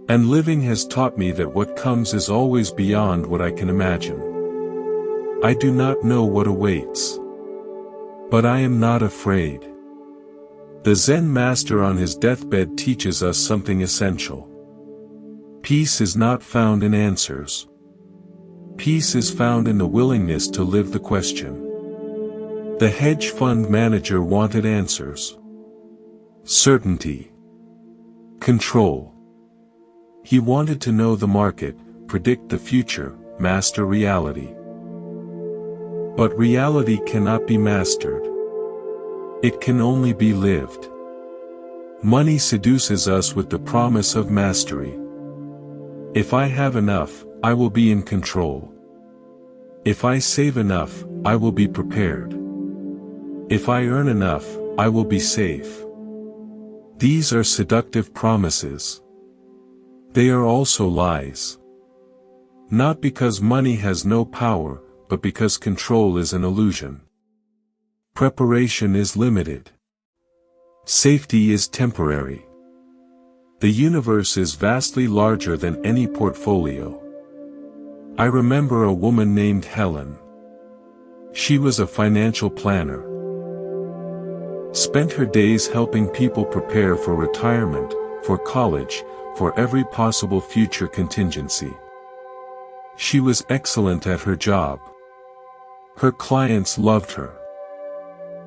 And living has taught me that what comes is always beyond what I can imagine. I do not know what awaits. But I am not afraid." The Zen master on his deathbed teaches us something essential. Peace is not found in answers. Peace is found in the willingness to live the question. The hedge fund manager wanted answers. Certainty. Control. He wanted to know the market, predict the future, master reality. But reality cannot be mastered. It can only be lived. Money seduces us with the promise of mastery. If I have enough, I will be in control. If I save enough, I will be prepared. If I earn enough, I will be safe. These are seductive promises. They are also lies. Not because money has no power, but because control is an illusion. Preparation is limited. Safety is temporary. The universe is vastly larger than any portfolio. I remember a woman named Helen. She was a financial planner. Spent her days helping people prepare for retirement, for college, for every possible future contingency. She was excellent at her job. Her clients loved her.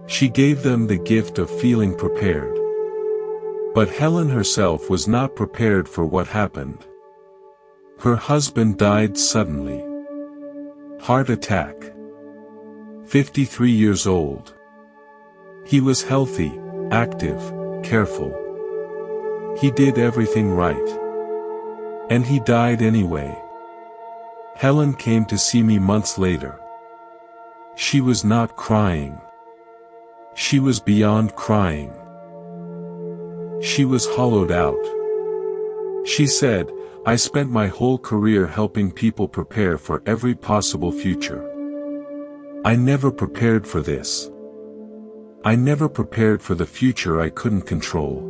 She gave them the gift of feeling prepared. But Helen herself was not prepared for what happened. Her husband died suddenly. Heart attack. 53 years old. He was healthy, active, careful. He did everything right. And he died anyway. Helen came to see me months later. She was not crying. She was beyond crying. She was hollowed out. She said, "I spent my whole career helping people prepare for every possible future. I never prepared for this. I never prepared for the future I couldn't control.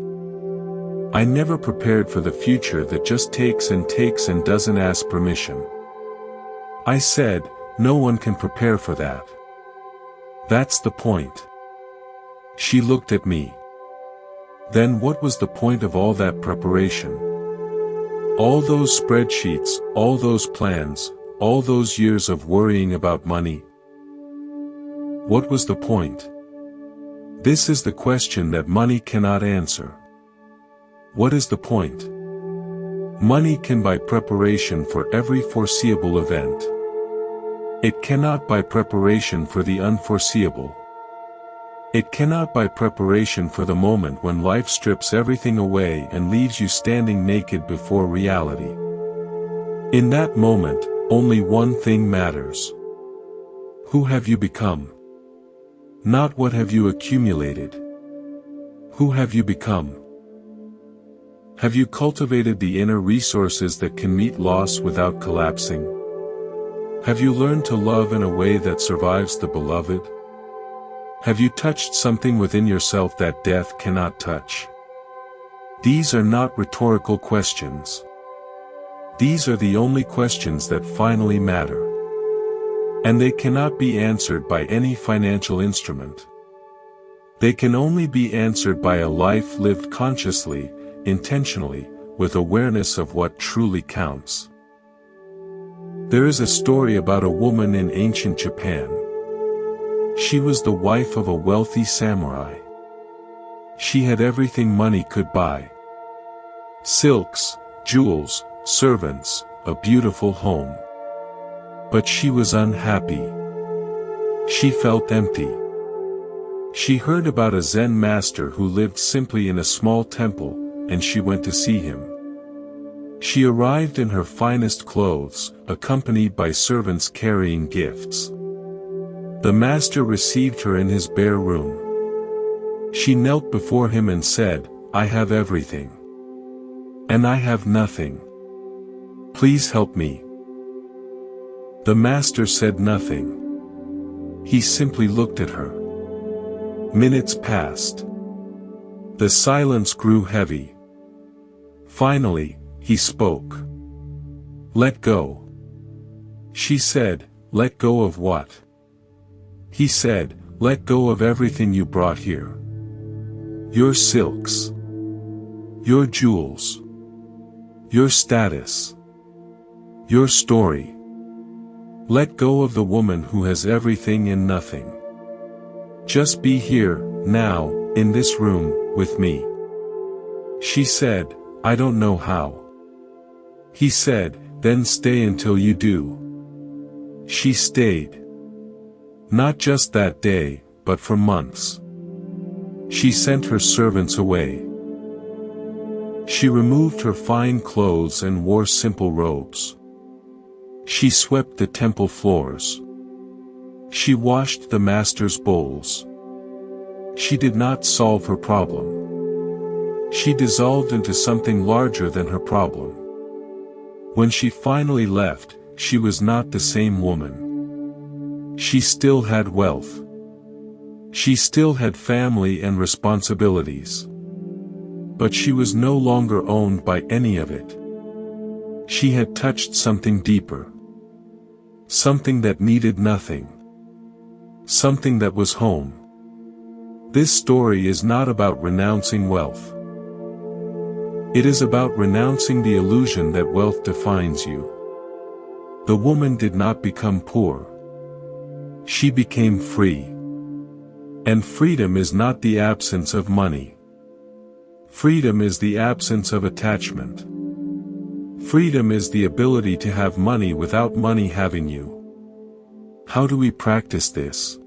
I never prepared for the future that just takes and doesn't ask permission. I said, no one can prepare for that. That's the point. She looked at me. Then what was the point of all that preparation? All those spreadsheets, all those plans, all those years of worrying about money? What was the point? This is the question that money cannot answer. What is the point? Money can buy preparation for every foreseeable event. It cannot buy preparation for the unforeseeable. It cannot buy preparation for the moment when life strips everything away and leaves you standing naked before reality. In that moment, only one thing matters. Who have you become? Not what have you accumulated. Who have you become? Have you cultivated the inner resources that can meet loss without collapsing? Have you learned to love in a way that survives the beloved? Have you touched something within yourself that death cannot touch? These are not rhetorical questions. These are the only questions that finally matter. And they cannot be answered by any financial instrument. They can only be answered by a life lived consciously, intentionally, with awareness of what truly counts. There is a story about a woman in ancient Japan. She was the wife of a wealthy samurai. She had everything money could buy. Silks, jewels, servants, a beautiful home. But she was unhappy. She felt empty. She heard about a Zen master who lived simply in a small temple, and she went to see him. She arrived in her finest clothes, accompanied by servants carrying gifts. The master received her in his bare room. She knelt before him and said, "I have everything. And I have nothing. Please help me." The master said nothing. He simply looked at her. Minutes passed. The silence grew heavy. Finally, he spoke. "Let go." She said, "Let go of what?" He said, "Let go of everything you brought here. Your silks. Your jewels. Your status. Your story. Let go of the woman who has everything and nothing. Just be here, now, in this room, with me." She said, "I don't know how." He said, "Then stay until you do." She stayed. Not just that day, but for months. She sent her servants away. She removed her fine clothes and wore simple robes. She swept the temple floors. She washed the master's bowls. She did not solve her problem. She dissolved into something larger than her problem. When she finally left, she was not the same woman. She still had wealth. She still had family and responsibilities. But she was no longer owned by any of it. She had touched something deeper. Something that needed nothing. Something that was home. This story is not about renouncing wealth. It is about renouncing the illusion that wealth defines you. The woman did not become poor. She became free. And freedom is not the absence of money. Freedom is the absence of attachment. Freedom is the ability to have money without money having you. How do we practice this?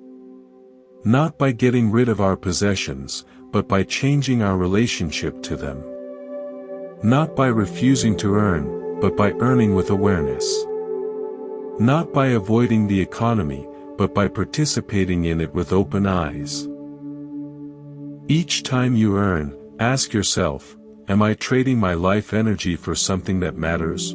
Not by getting rid of our possessions, but by changing our relationship to them. Not by refusing to earn, but by earning with awareness. Not by avoiding the economy, but by participating in it with open eyes. Each time you earn, ask yourself, am I trading my life energy for something that matters?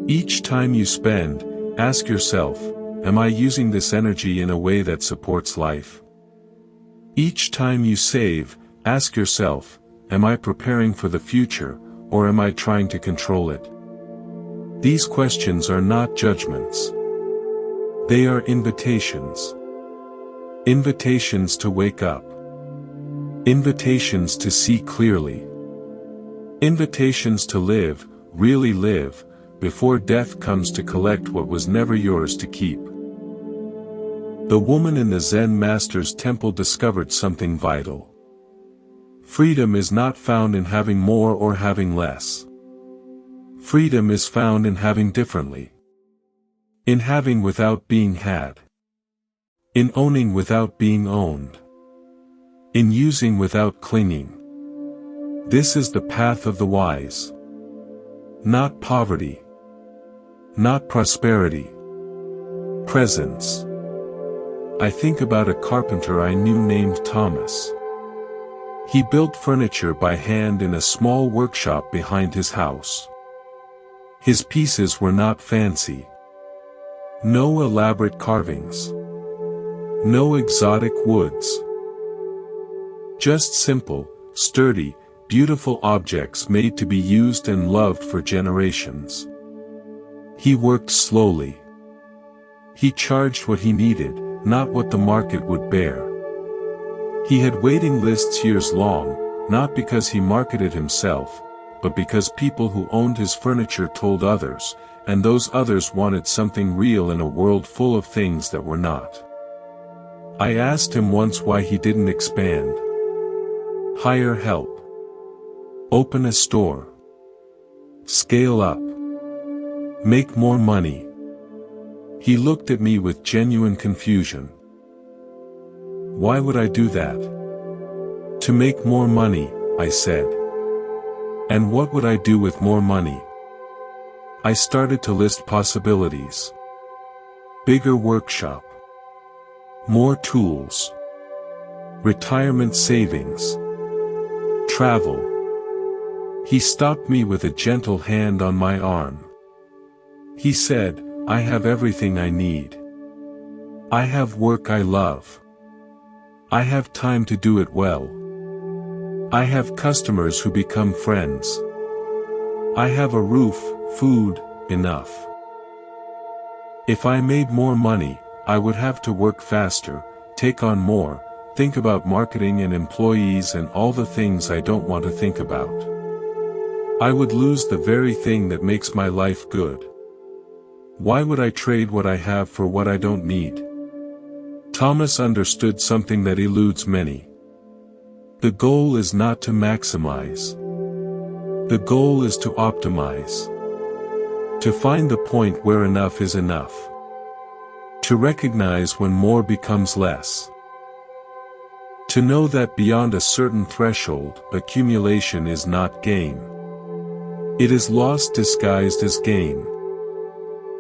Each time you spend, ask yourself, am I using this energy in a way that supports life? Each time you save, ask yourself, am I preparing for the future, or am I trying to control it? These questions are not judgments. They are invitations. Invitations to wake up. Invitations to see clearly. Invitations to live, really live, before death comes to collect what was never yours to keep. The woman in the Zen master's temple discovered something vital. Freedom is not found in having more or having less. Freedom is found in having differently. In having without being had. In owning without being owned. In using without clinging. This is the path of the wise. Not poverty. Not prosperity. Presence. I think about a carpenter I knew named Thomas. He built furniture by hand in a small workshop behind his house. His pieces were not fancy. No elaborate carvings. No exotic woods. Just simple, sturdy, beautiful objects made to be used and loved for generations. He worked slowly. He charged what he needed, not what the market would bear. He had waiting lists years long, not because he marketed himself, but because people who owned his furniture told others, and those others wanted something real in a world full of things that were not. I asked him once why he didn't expand. Hire help. Open a store. Scale up. Make more money. He looked at me with genuine confusion. Why would I do that? To make more money, I said. And what would I do with more money? I started to list possibilities. Bigger workshop. More tools. Retirement savings. Travel. He stopped me with a gentle hand on my arm. He said, I have everything I need. I have work I love. I have time to do it well. I have customers who become friends. I have a roof, food, enough. If I made more money, I would have to work faster, take on more, think about marketing and employees and all the things I don't want to think about. I would lose the very thing that makes my life good. Why would I trade what I have for what I don't need? Thomas understood something that eludes many. The goal is not to maximize. The goal is to optimize. To find the point where enough is enough. To recognize when more becomes less. To know that beyond a certain threshold, accumulation is not gain. It is loss disguised as gain.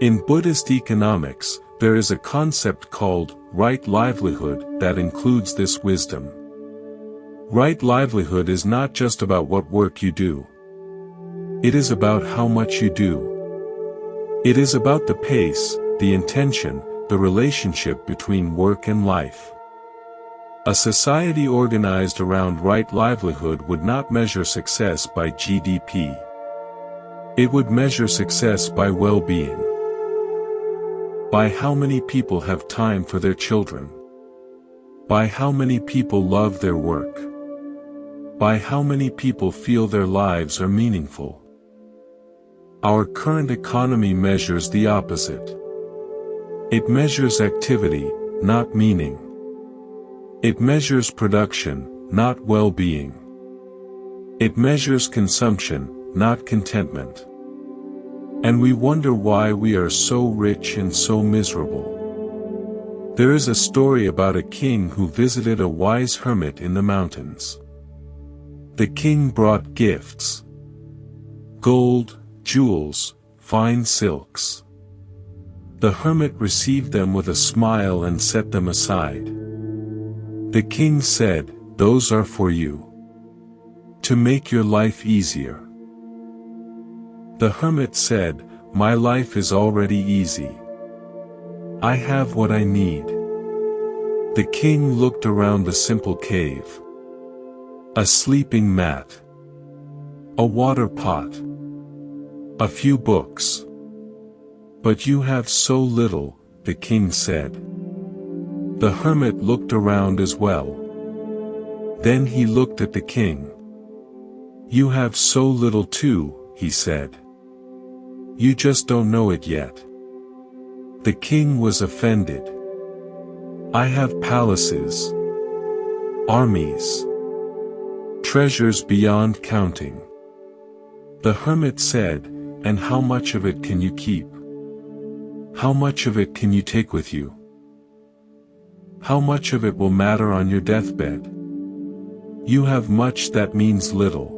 In Buddhist economics, there is a concept called right livelihood that includes this wisdom. Right livelihood is not just about what work you do. It is about how much you do. It is about the pace, the intention, the relationship between work and life. A society organized around right livelihood would not measure success by GDP. It would measure success by well-being. By how many people have time for their children. By how many people love their work. By how many people feel their lives are meaningful. Our current economy measures the opposite. It measures activity, not meaning. It measures production, not well-being. It measures consumption, not contentment. And we wonder why we are so rich and so miserable. There is a story about a king who visited a wise hermit in the mountains. The king brought gifts. Gold, jewels, fine silks. The hermit received them with a smile and set them aside. The king said, "Those are for you. To make your life easier." The hermit said, "My life is already easy. I have what I need." The king looked around the simple cave. A sleeping mat. A water pot. A few books. But you have so little, the king said. The hermit looked around as well. Then he looked at the king. You have so little too, he said. You just don't know it yet. The king was offended. I have palaces, armies, treasures beyond counting. The hermit said, and how much of it can you keep? How much of it can you take with you? How much of it will matter on your deathbed? You have much that means little.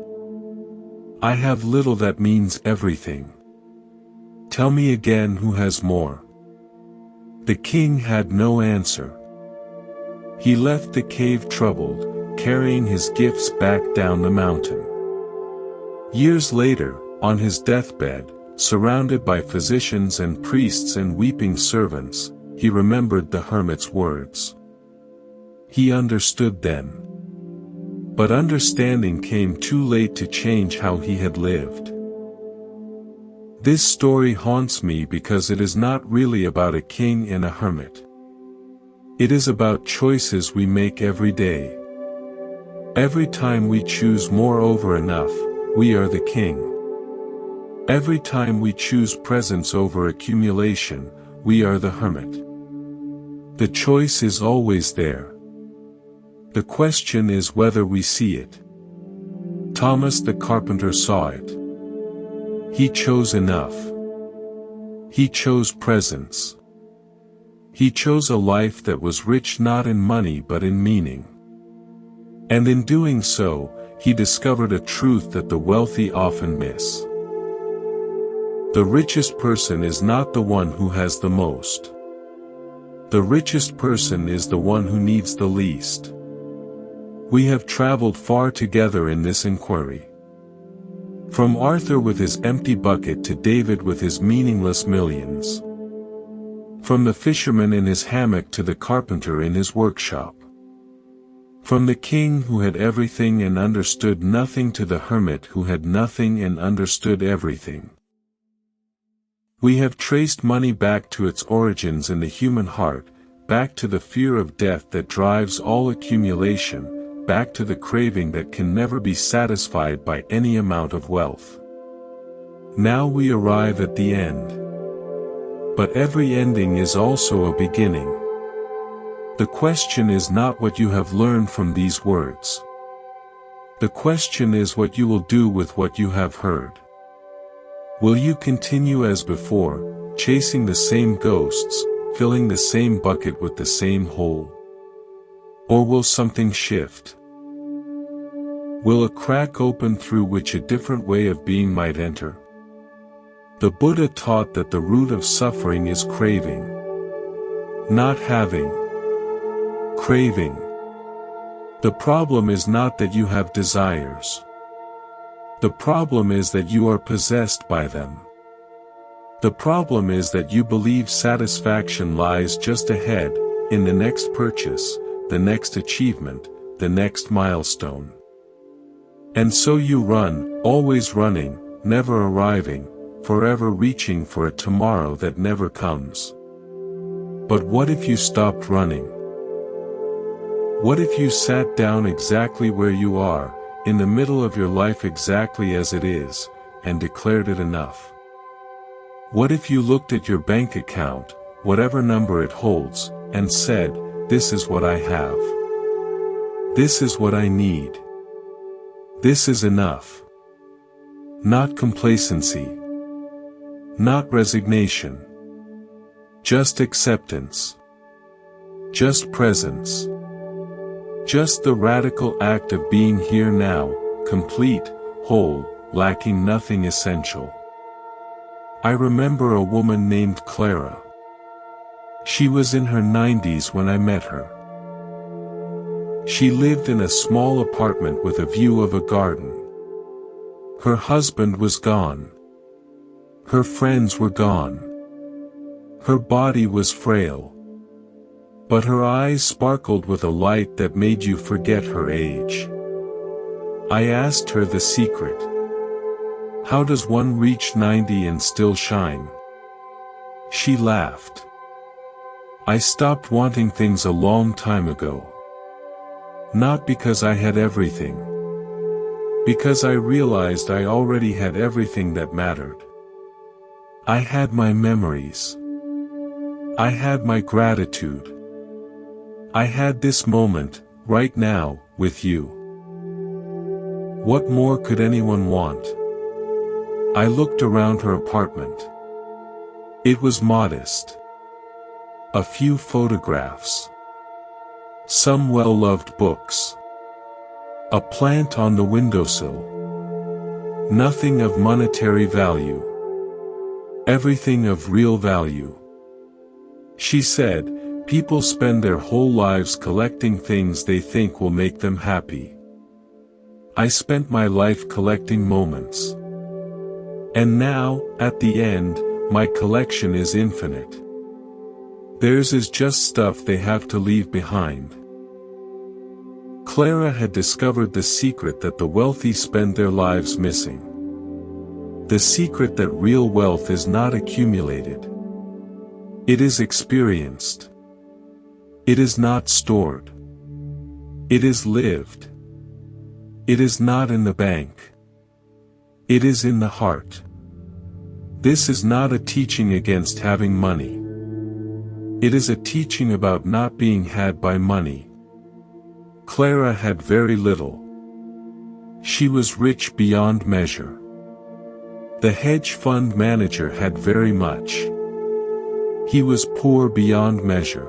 I have little that means everything. Tell me again who has more. The king had no answer. He left the cave troubled, carrying his gifts back down the mountain. Years later, on his deathbed, surrounded by physicians and priests and weeping servants, he remembered the hermit's words. He understood then. But understanding came too late to change how he had lived. This story haunts me because it is not really about a king and a hermit. It is about choices we make every day. Every time we choose more over enough, we are the king. Every time we choose presence over accumulation, we are the hermit. The choice is always there. The question is whether we see it. Thomas the carpenter saw it. He chose enough. He chose presence. He chose a life that was rich not in money but in meaning. And in doing so, he discovered a truth that the wealthy often miss. The richest person is not the one who has the most. The richest person is the one who needs the least. We have traveled far together in this inquiry. From Arthur with his empty bucket to David with his meaningless millions. From the fisherman in his hammock to the carpenter in his workshop. From the king who had everything and understood nothing to the hermit who had nothing and understood everything. We have traced money back to its origins in the human heart, back to the fear of death that drives all accumulation, back to the craving that can never be satisfied by any amount of wealth. Now we arrive at the end. But every ending is also a beginning. The question is not what you have learned from these words. The question is what you will do with what you have heard. Will you continue as before, chasing the same ghosts, filling the same bucket with the same hole? Or will something shift? Will a crack open through which a different way of being might enter? The Buddha taught that the root of suffering is craving. Not having. Craving. The problem is not that you have desires. The problem is that you are possessed by them. The problem is that you believe satisfaction lies just ahead, in the next purchase, the next achievement, the next milestone. And so you run, always running, never arriving, forever reaching for a tomorrow that never comes. But what if you stopped running? What if you sat down exactly where you are, in the middle of your life exactly as it is, and declared it enough? What if you looked at your bank account, whatever number it holds, and said, "This is what I have. This is what I need. This is enough." Not complacency. Not resignation. Just acceptance. Just presence. Just the radical act of being here now, complete, whole, lacking nothing essential. I remember a woman named Clara. She was in her 90s when I met her. She lived in a small apartment with a view of a garden. Her husband was gone. Her friends were gone. Her body was frail. But her eyes sparkled with a light that made you forget her age. I asked her the secret. How does one reach 90 and still shine? She laughed. I stopped wanting things a long time ago. Not because I had everything. Because I realized I already had everything that mattered. I had my memories. I had my gratitude. I had this moment, right now, with you. What more could anyone want? I looked around her apartment. It was modest. A few photographs. Some well-loved books. A plant on the windowsill. Nothing of monetary value. Everything of real value. She said, people spend their whole lives collecting things they think will make them happy. I spent my life collecting moments. And now, at the end, my collection is infinite. Theirs is just stuff they have to leave behind. Clara had discovered the secret that the wealthy spend their lives missing. The secret that real wealth is not accumulated. It is experienced. It is not stored. It is lived. It is not in the bank. It is in the heart. This is not a teaching against having money. It is a teaching about not being had by money. Clara had very little. She was rich beyond measure. The hedge fund manager had very much. He was poor beyond measure.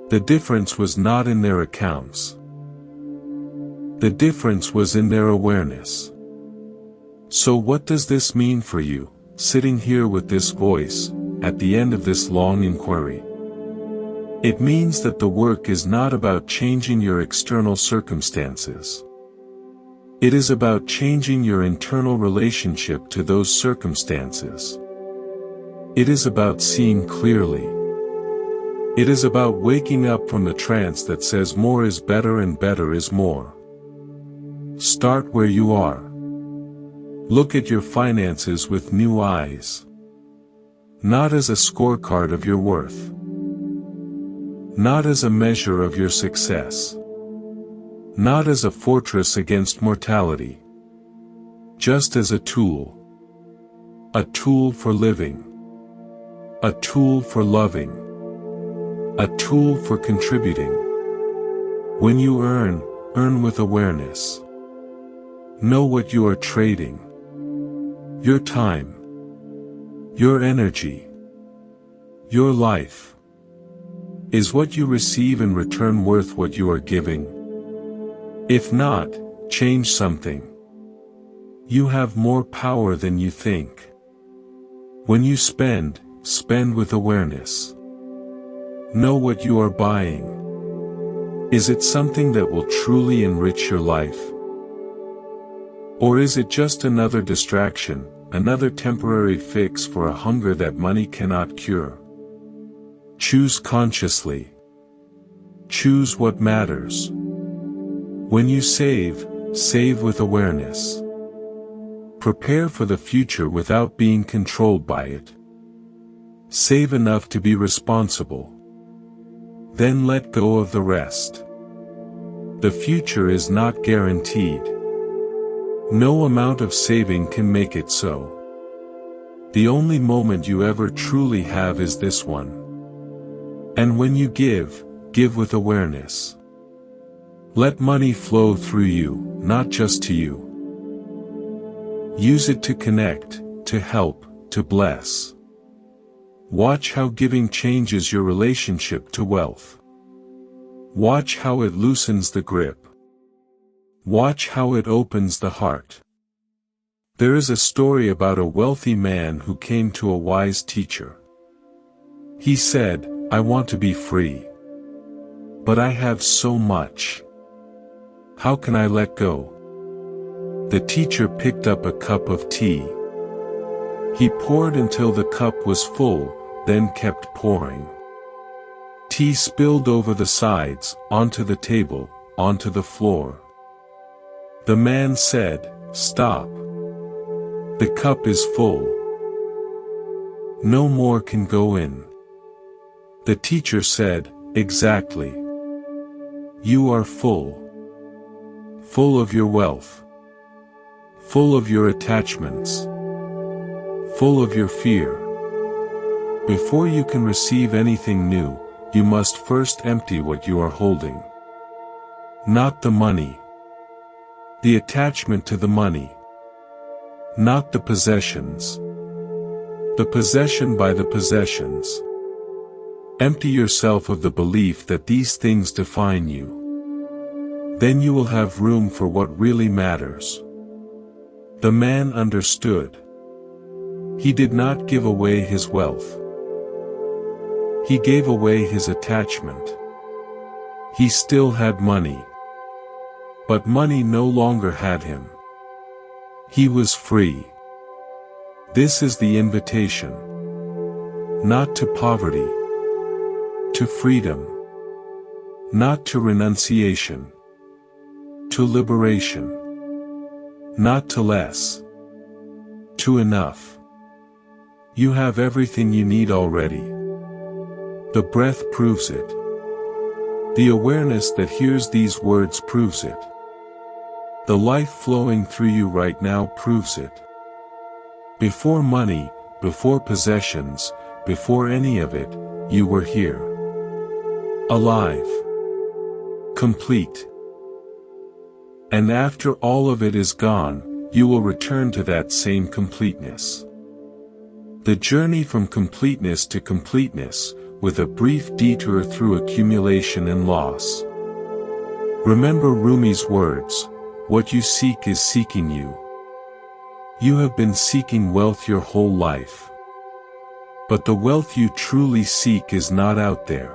The difference was not in their accounts. The difference was in their awareness. So what does this mean for you, sitting here with this voice, at the end of this long inquiry? It means that the work is not about changing your external circumstances. It is about changing your internal relationship to those circumstances. It is about seeing clearly. It is about waking up from the trance that says more is better and better is more. Start where you are. Look at your finances with new eyes. Not as a scorecard of your worth. Not as a measure of your success. Not as a fortress against mortality. Just as a tool. A tool for living. A tool for loving. A tool for contributing. When you earn, earn with awareness. Know what you are trading. Your time. Your energy. Your life. Is what you receive in return worth what you are giving? If not, change something. You have more power than you think. When you spend, spend with awareness. Know what you are buying. Is it something that will truly enrich your life? Or is it just another distraction, another temporary fix for a hunger that money cannot cure? Choose consciously. Choose what matters. When you save, save with awareness. Prepare for the future without being controlled by it. Save enough to be responsible. Then let go of the rest. The future is not guaranteed. No amount of saving can make it so. The only moment you ever truly have is this one. And when you give, give with awareness. Let money flow through you, not just to you. Use it to connect, to help, to bless. Watch how giving changes your relationship to wealth. Watch how it loosens the grip. Watch how it opens the heart. There is a story about a wealthy man who came to a wise teacher. He said, "I want to be free. But I have so much. How can I let go?" The teacher picked up a cup of tea. He poured until the cup was full, then kept pouring. Tea spilled over the sides, onto the table, onto the floor. The man said, "Stop. The cup is full. No more can go in. The teacher said, exactly. You are full. Full of your wealth. Full of your attachments. Full of your fear. Before you can receive anything new, you must first empty what you are holding. Not the money. The attachment to the money. Not the possessions. The possession by the possessions. Empty yourself of the belief that these things define you. Then you will have room for what really matters. The man understood. He did not give away his wealth. He gave away his attachment. He still had money. But money no longer had him. He was free. This is the invitation. Not to poverty. To freedom. Not to renunciation. To liberation. Not to less. To enough. You have everything you need already. The breath proves it. The awareness that hears these words proves it. The life flowing through you right now proves it. Before money, before possessions, before any of it, you were here. Alive. Complete. And after all of it is gone, you will return to that same completeness. The journey from completeness to completeness, with a brief detour through accumulation and loss. Remember Rumi's words, what you seek is seeking you. You have been seeking wealth your whole life. But the wealth you truly seek is not out there.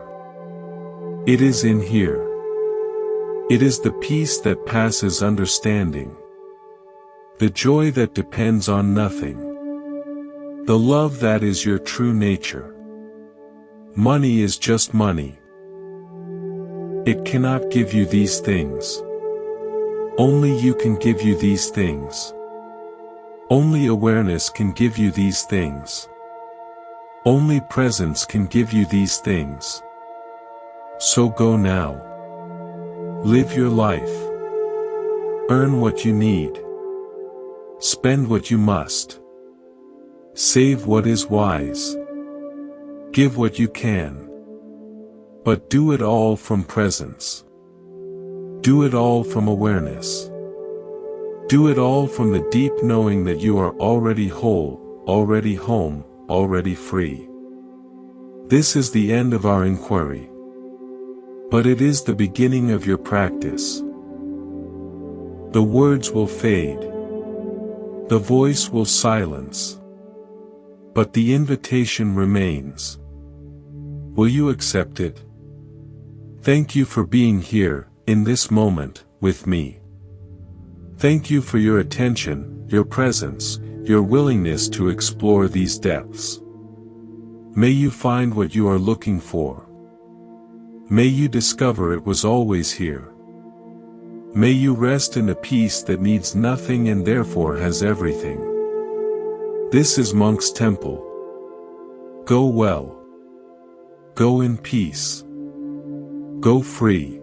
It is in here. It is the peace that passes understanding. The joy that depends on nothing. The love that is your true nature. Money is just money. It cannot give you these things. Only you can give you these things. Only awareness can give you these things. Only presence can give you these things. So go now. Live your life. Earn what you need. Spend what you must. Save what is wise. Give what you can. But do it all from presence. Do it all from awareness. Do it all from the deep knowing that you are already whole, already home, already free. This is the end of our inquiry. But it is the beginning of your practice. The words will fade. The voice will silence. But the invitation remains. Will you accept it? Thank you for being here, in this moment, with me. Thank you for your attention, your presence, your willingness to explore these depths. May you find what you are looking for. May you discover it was always here. May you rest in a peace that needs nothing and therefore has everything. This is Monk's Temple. Go well. Go in peace. Go free.